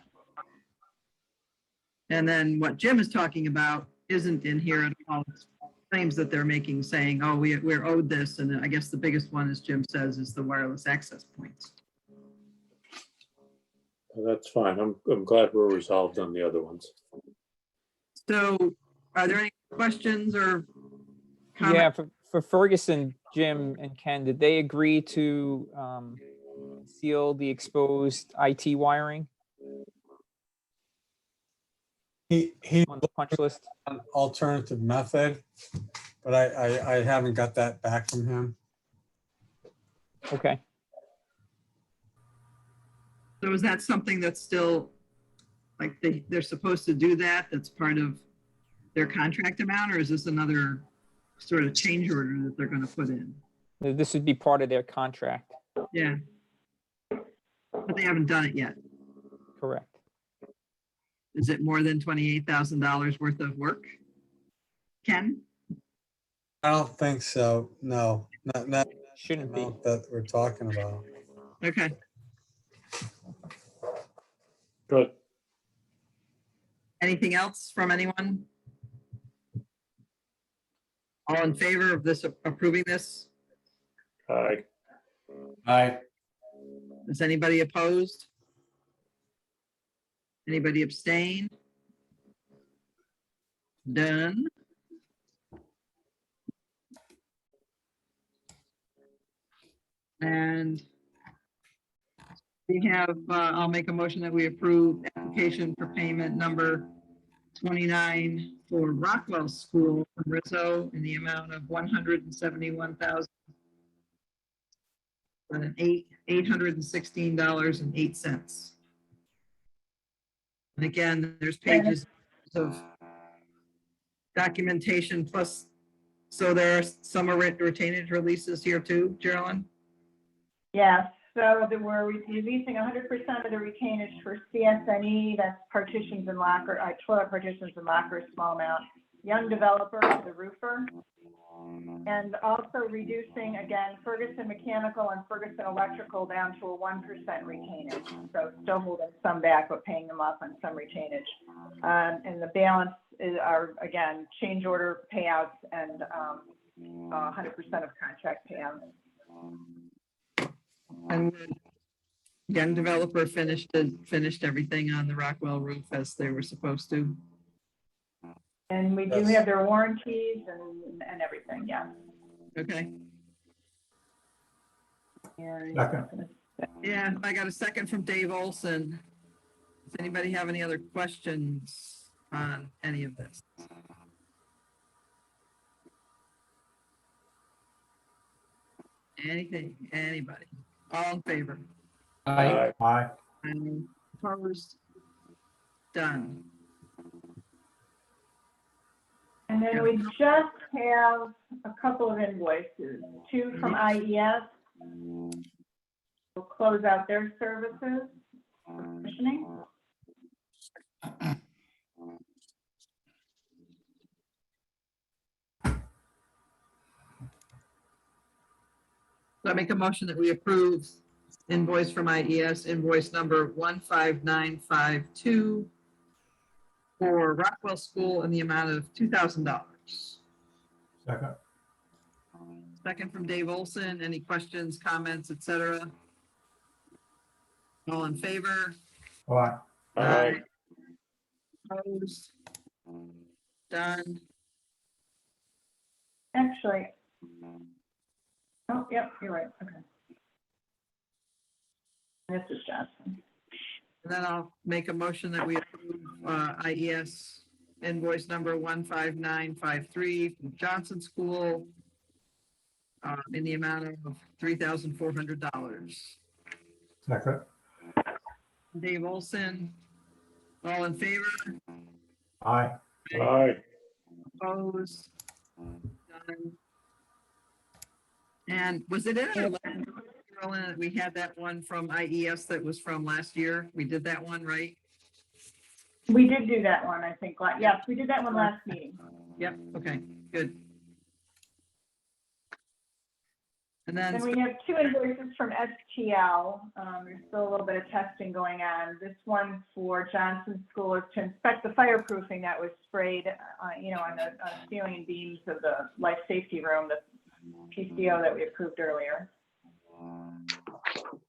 And then what Jim is talking about isn't in here at all. It's claims that they're making saying, oh, we're owed this. And I guess the biggest one, as Jim says, is the wireless access points. Well, that's fine. I'm glad we're resolved on the other ones. So are there any questions or Yeah, comments? for Ferguson, Jim and Ken, did they agree to seal the exposed IT wiring He on the punch list? an alternative method, but I haven't got that back from him. Okay. So is that something that's still, like, they're supposed to do that? That's part of their contract amount, or is this another sort of change order that they're going to put in? This would be part of their contract. Yeah. But they haven't done it yet. Correct. Is it more than $28,000 worth of work? Ken? I don't think so. No, not the Shouldn't be. amount that we're talking about. Okay. Good. Anything else from anyone? All in favor of this, approving this? Aye. Aye. Is anybody opposed? Anybody abstain? Done. And we have, I'll make a motion that we approve application for payment number 29 for Rockwell School from Rizzo in the amount of $171,000 and $816.08. And again, there's pages of documentation plus, so there are some retainage releases here too, Geraldine? Yes, so that we're releasing 100% of the retainage for CSNE, that's partitions and locker, toilet partitions and lockers, small amount. Young developer to the roofer. And also reducing, again, Ferguson Mechanical and Ferguson Electrical down to a 1% retainage. So still holding some back, but paying them off on some retainage. And the balance are, again, change order payouts and 100% of contract payouts. And young developer finished everything on the Rockwell roof as they were supposed to. And we do Yes. have their warranties and everything, yeah. Okay. And Second. Yeah, I got a second from Dave Olson. Does anybody have any other questions on any of this? Anything, anybody? All in favor? Aye. Aye. Opposed? Done. And then we just have a couple of invoices, two from IES. We'll close out their services, commissioning. So I make a motion that we approve invoice from IES, invoice number 15952 for Rockwell School in the amount of $2,000. Second. Second from Dave Olson. Any questions, comments, etc.? All in favor? Aye. Aye. Opposed? Done. Actually, oh, yep, you're right, okay. This is Johnson. And then I'll make a motion that we approve IES invoice number 15953 from Johnson School in the amount of $3,400. Second. Dave Olson, all in favor? Aye. Aye. Opposed? Done. And was it in our last, Carolyn, that we had that one from IES that was from last year? We did that one, right? We did do that one, I think. Yes, we did that one last meeting. Yep, okay, good. And then, Then we have two invoices from STL. There's still a little bit of testing going on. This one for Johnson School is to inspect the fireproofing that was sprayed, on the ceiling and beams of the life safety room, the PCO that we approved earlier.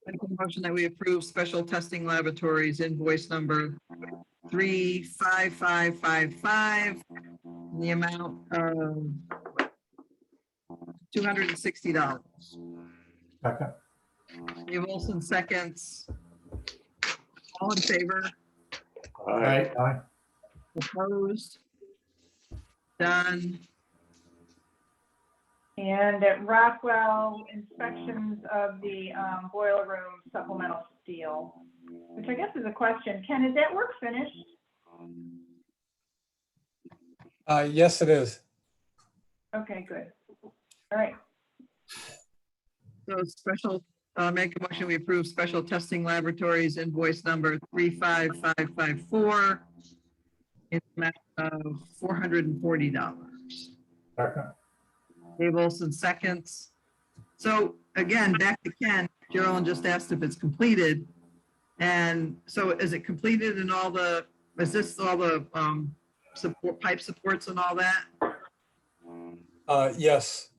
make a motion that we approve Special Testing Laboratories invoice number 35555 in the amount of $260. Second. Dave Olson seconds. All in favor? Aye. Aye. Opposed? Done. And at Rockwell, inspections of the boiler room supplemental steel, which I guess is a question. Ken, is that work finished? Yes, it is. Okay, good. All right. So special, make a motion, we approve Special Testing Laboratories invoice number 35554 in the amount of $440. Second. Dave Olson seconds. So again, back to Ken, Geraldine just asked if it's completed. And so is it completed and all the, is this all the support, pipe supports and all that? Yes.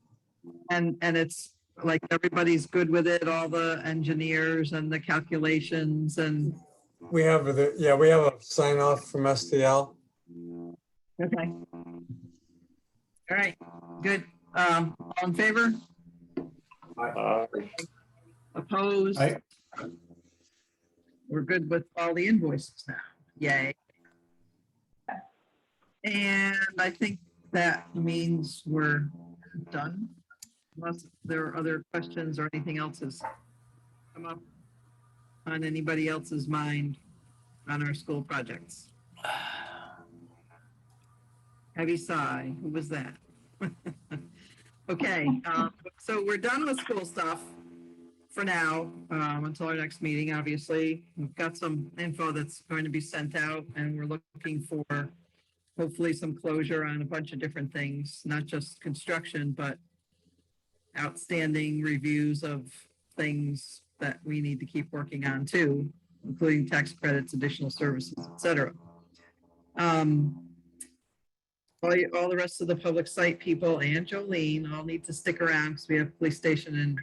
And it's like everybody's good with it, all the engineers and the calculations and, We have we have a sign off from STL. okay. All right, good. All in favor? Aye. Opposed? Aye. We're good with all the invoices now. Yay. And I think that means we're done. Unless there are other questions or anything else has come up on anybody else's mind on our school projects. Heavy sigh. Who was that? Okay, so we're done with school stuff for now, until our next meeting, obviously. We've got some info that's going to be sent out and we're looking for hopefully some closure on a bunch of different things, not just construction, but outstanding reviews of things that we need to keep working on too, including tax credits, additional services, et cetera. all the rest of the public site people and Jolene all need to stick around because we have police station and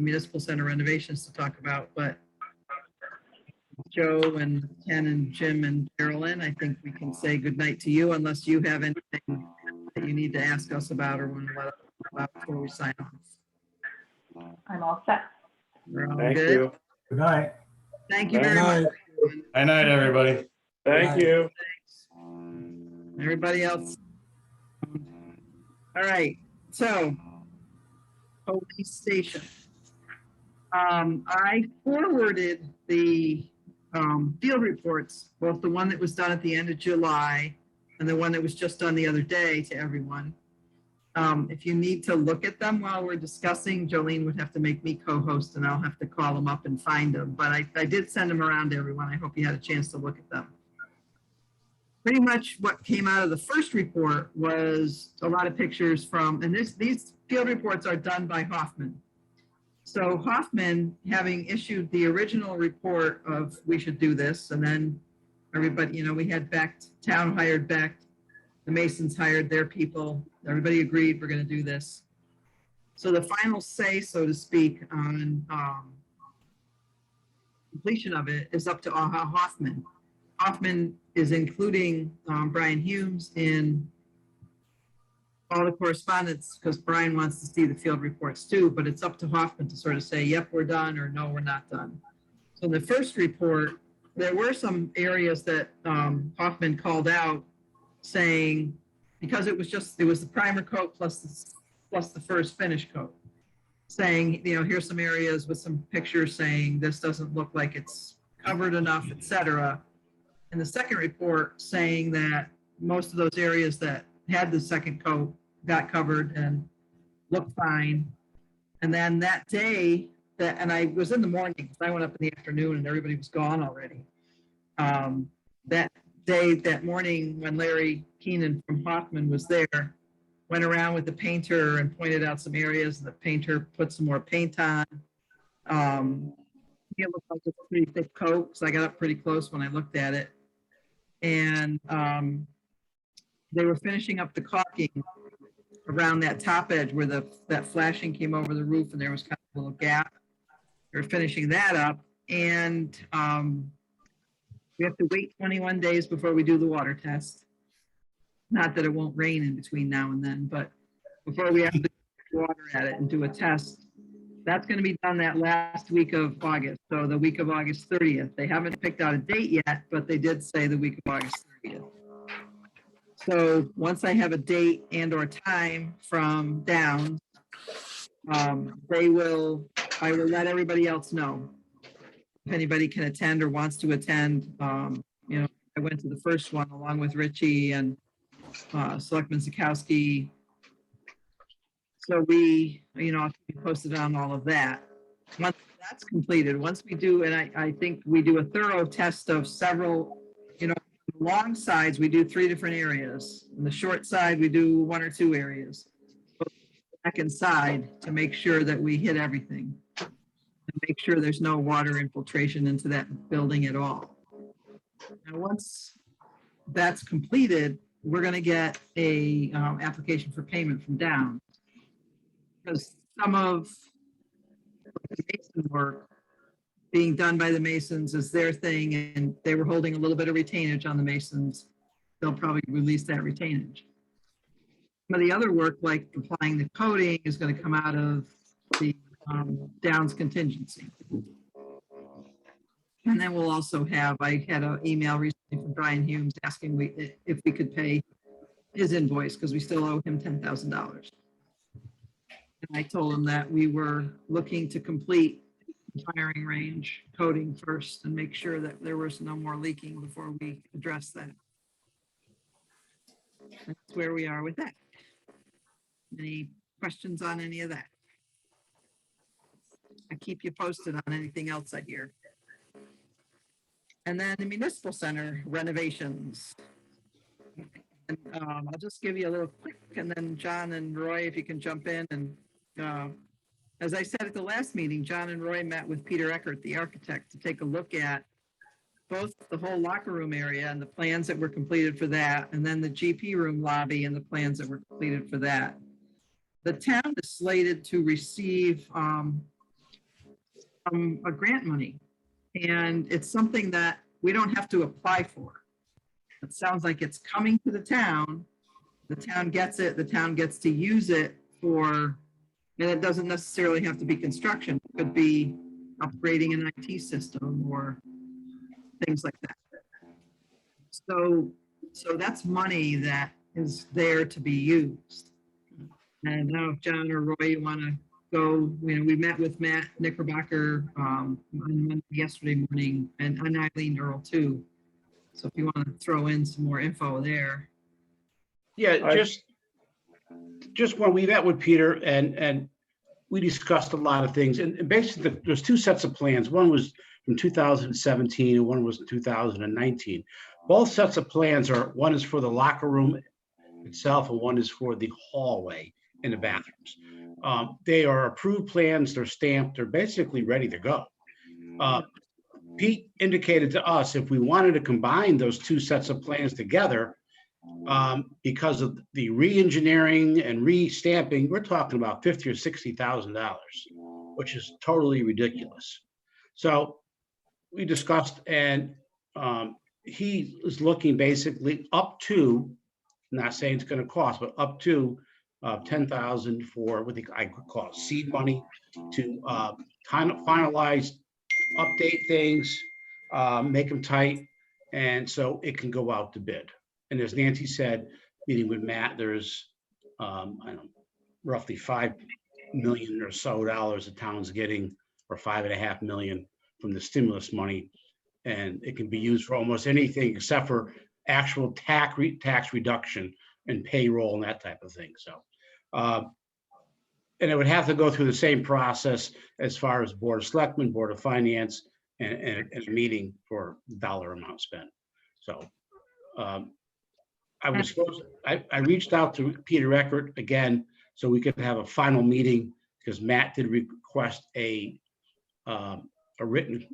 municipal center renovations to talk about, but Joe and Ken and Jim and Carolyn, I think we can say goodnight to you unless you have anything that you need to ask us about or want to let us know about before we sign off. I'm all set. We're all Thank good. you. Good night. Thank you very much. Good night, everybody. Thank you. Everybody else. All right, so police station. I forwarded the field reports, both the one that was done at the end of July and the one that was just done the other day, to everyone. If you need to look at them while we're discussing, Jolene would have to make me co-host and I'll have to call them up and find them. But I did send them around to everyone. I hope you had a chance to look at them. Pretty much what came out of the first report was a lot of pictures from, and these field reports are done by Hoffman. So Hoffman, having issued the original report of we should do this, and then everybody, you know, we had Becht, town hired Becht, the Masons hired their people, everybody agreed we're going to do this. So the final say, so to speak, on completion of it is up to Hoffman. Hoffman is including Brian Humes in all the correspondence because Brian wants to see the field reports too, but it's up to Hoffman to sort of say, yep, we're done, or no, we're not done. So in the first report, there were some areas that Hoffman called out saying, because it was the primer coat plus the first finish coat, saying, you know, here's some areas with some pictures saying this doesn't look like it's covered enough, etc. And the second report saying that most of those areas that had the second coat got covered and looked fine. And then that day, and I was in the morning, because I went up in the afternoon and everybody was gone already. That day, that morning, when Larry Keenan from Hoffman was there, went around with the painter and pointed out some areas, and the painter put some more paint on. It looked like a pretty thick coat, so I got up pretty close when I looked at it. And they were finishing up the caulking around that top edge where that flashing came over the roof and there was kind of a little gap. They're finishing that up, and we have to wait 21 days before we do the water test. Not that it won't rain in between now and then, but before we have to put water at it and do a test, that's going to be done that last week of August. So the week of August 30th. They haven't picked out a date yet, but they did say the week of August 30th. So once I have a date and or time from Downs, I will let everybody else know. If anybody can attend or wants to attend, you know, I went to the first one along with Richie and Selectman Zakowski. So we, you know, I'll keep you posted on all of that. Once that's completed, once we do, and I think we do a thorough test of several, you know, long sides, we do 3 different areas. On the short side, we do 1 or 2 areas. Back and side to make sure that we hit everything. And make sure there's no water infiltration into that building at all. Now, once that's completed, we're going to get a application for payment from Downs. Because some of the Mason work being done by the Masons is their thing, and they were holding a little bit of retainage on the Masons. They'll probably release that retainage. Some of the other work, like applying the coating, is going to come out of the Downs contingency. And then we'll also have, I had an email recently from Brian Humes asking if we could pay his invoice because we still owe him $10,000. And I told him that we were looking to complete the firing range coating first and make sure that there was no more leaking before we address that. That's where we are with that. Any questions on any of that? I keep you posted on anything else I hear. And then the municipal center renovations. And I'll just give you a little quick, and then John and Roy, if you can jump in. And as I said at the last meeting, John and Roy met with Peter Eckert, the architect, to take a look at both the whole locker room area and the plans that were completed for that, and then the GP room lobby and the plans that were completed for that. The town is slated to receive a grant money, and it's something that we don't have to apply for. It sounds like it's coming to the town gets it, the town gets to use it for, and it doesn't necessarily have to be construction, it could be upgrading an IT system or things like that. So that's money that is there to be used. And I don't know if John or Roy, you want to go, we met with Matt Knickerbocker yesterday morning, and Eileen Earl too. So if you want to throw in some more info there. Yeah, just when we met with Peter and we discussed a lot of things, and basically there's two sets of plans. One was from 2017 and one was 2019. Both sets of plans one is for the locker room itself and one is for the hallway and the bathrooms. They are approved plans, they're stamped, they're basically ready to go. Pete indicated to us if we wanted to combine those two sets of plans together, because of the re-engineering and re-stamping, we're talking about $50,000 or $60,000, which is totally ridiculous. So we discussed, and he is looking basically up to, not saying it's going to cost, but up to $10,000 for what I call it seed money to kind of finalize, update things, make them tight, and so it can go out to bid. And as Nancy said, meeting with Matt, there's I don't know, roughly $5 million or so the town's getting, or $5.5 million from the stimulus money, and it can be used for almost anything except for actual tax reduction and payroll and that type of thing. So, and it would have to go through the same process as far as Board of Selectmen, Board of Finance, and a meeting for the dollar amount spent. So. I reached out to Peter Eckert again, so we could have a final meeting, because Matt did request a written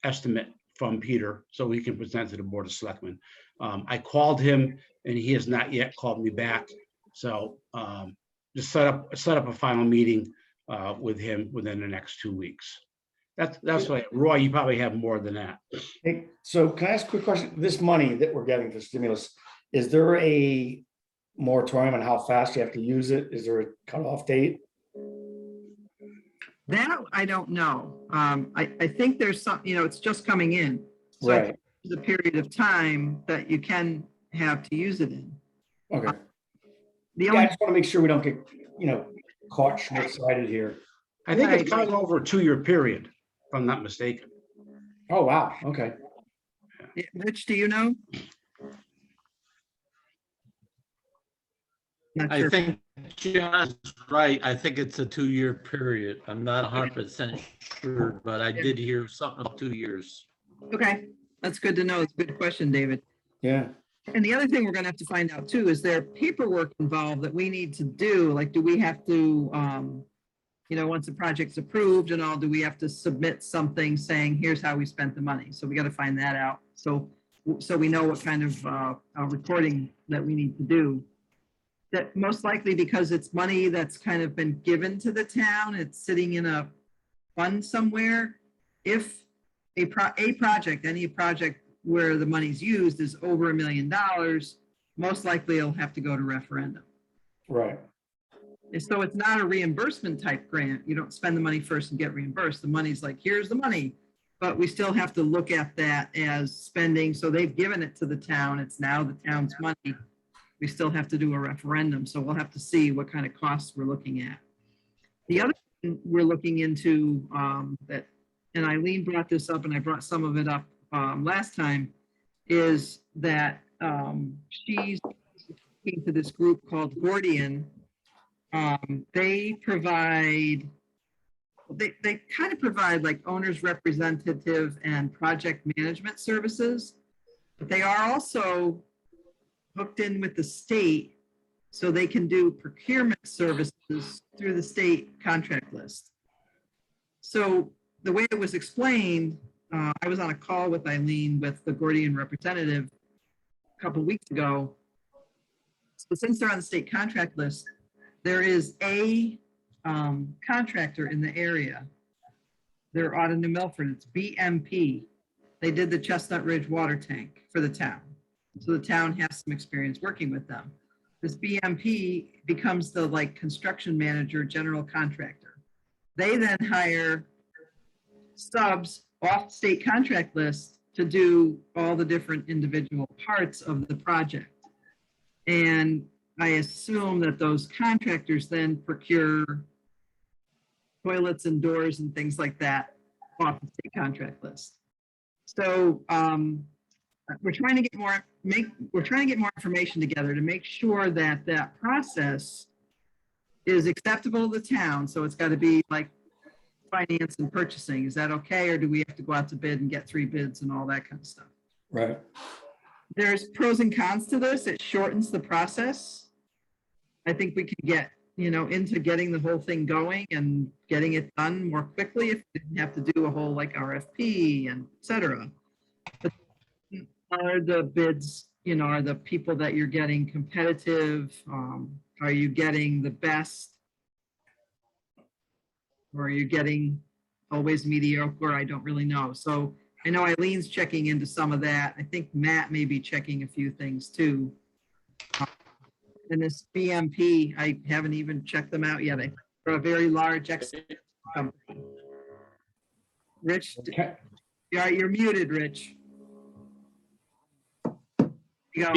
estimate from Peter, so we can present to the Board of Selectmen. I called him and he has not yet called me back. So just set up a final meeting with him within the next 2 weeks. That's what, Roy, you probably have more than that. Hey, so can I ask a quick question? This money that we're getting for stimulus, is there a moratorium on how fast you have to use it? Is there a cutoff date? That I don't know. I think there's some, it's just coming in. So I Right. think there's a period of time that you can have to use it in. Okay. The Yeah, only, I just want to make sure we don't get, caught short-sighted here. I think it's coming over a 2-year period, if I'm not mistaken. Oh, wow. Okay. Rich, do you know? Not I sure. think John's right. I think it's a 2-year period. I'm not 100% sure, but I did hear something of 2 years. Okay, that's good to know. It's a good question, David. Yeah. And the other thing we're gonna have to find out too, is there paperwork involved that we need to do? Like, do we have to, once the project's approved and all, do we have to submit something saying, here's how we spent the money? So we gotta find that out. So we know what kind of reporting that we need to do. That most likely, because it's money that's kind of been given to the town, it's sitting in a fund somewhere. If any project where the money's used is over $1 million, most likely it'll have to go to referendum. Right. And so it's not a reimbursement type grant. You don't spend the money first and get reimbursed. The money's like, here's the money, but we still have to look at that as spending. So they've given it to the town. It's now the town's money. We still have to do a referendum. So we'll have to see what kind of costs we're looking at. The other thing we're looking into that, and Eileen brought this up and I brought some of it up last time, is that she's speaking to this group called Gordian. They kind of provide like owner's representative and project management services, but they are also hooked in with the state, so they can do procurement services through the state contract list. So the way it was explained I was on a call with Eileen with the Gordian representative a couple weeks ago. So since they're on the state contract list, there is a contractor in the area. They're out of New Milford. It's BMP. They did the Chestnut Ridge water tank for the town. So the town has some experience working with them. This BMP becomes the like construction manager, general contractor. They then hire subs off state contract list to do all the different individual parts of the project. And I assume that those contractors then procure toilets and doors and things like that off the state contract list. So we're trying to get more information together to make sure that that process is acceptable to the town. So it's got to be like finance and purchasing. Is that okay? Or do we have to go out to bid and get 3 bids and all that kind of stuff? Right. There's pros and cons to this. It shortens the process. I think we can get, into getting the whole thing going and getting it done more quickly if we didn't have to do a whole like RFP and et cetera. But are the bids, are the people that you're getting competitive? Are you getting the best? Or are you getting always mediocre? I don't really know. So I know Eileen's checking into some of that. I think Matt may be checking a few things too. And this BMP, I haven't even checked them out yet. They're a very large company. Rich, you're muted, Rich. You go.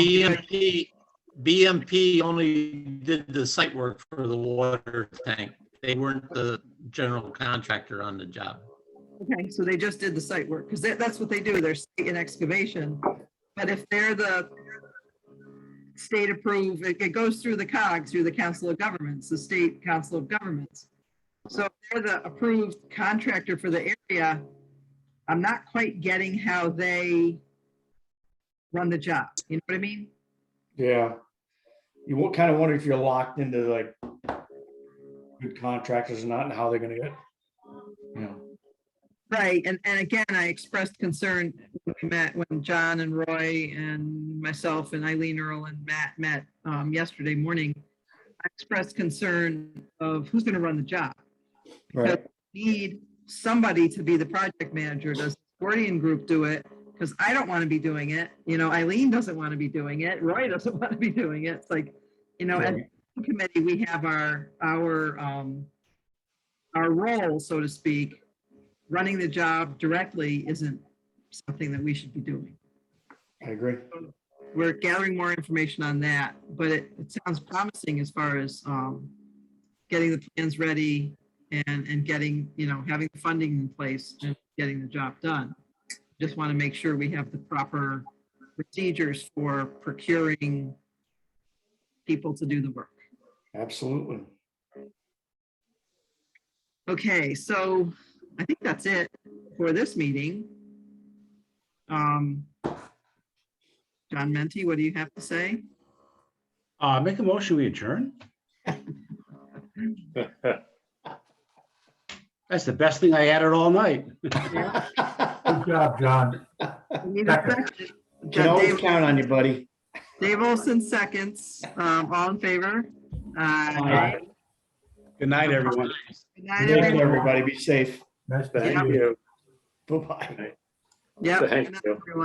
BMP only did the site work for the water tank. They weren't the general contractor on the job. Okay, so they just did the site work because that's what they do. They're state and excavation. But if they're the state approved, it goes through the COG, through the Council of Governments, the State Council of Governments. So if they're the approved contractor for the area, I'm not quite getting how they run the job. You know what I mean? Yeah. You kind of wonder if you're locked into like good contractors or not, and how they're going to get, Right, and again, I expressed concern when we met, when John and Roy and myself and Eileen Earl and Matt met yesterday morning. I expressed concern of who's going to run the job. right. We need somebody to be the project manager. Does the Gordian Group do it? Because I don't want to be doing it. Eileen doesn't want to be doing it. Roy doesn't want to be doing it. It's like, as a committee, we have our role, so to speak. Running the job directly isn't something that we should be doing. I agree. We're gathering more information on that, but it sounds promising as far as getting the plans ready and getting, having the funding in place and getting the job done. Just want to make sure we have the proper procedures for procuring people to do the work. Absolutely. Okay, so I think that's it for this meeting. John Menti, what do you have to say? Make a motion, we adjourn. That's the best thing I added all night. Good job, John. We need a second. Can always count on you, buddy. Dave Olson seconds. All in favor? Aye. Good night, everyone. Good night, Good night, everyone. everybody. Be safe. Nice to Thank see you. you. Bye-bye. Yep. Thank Good night, you. everyone.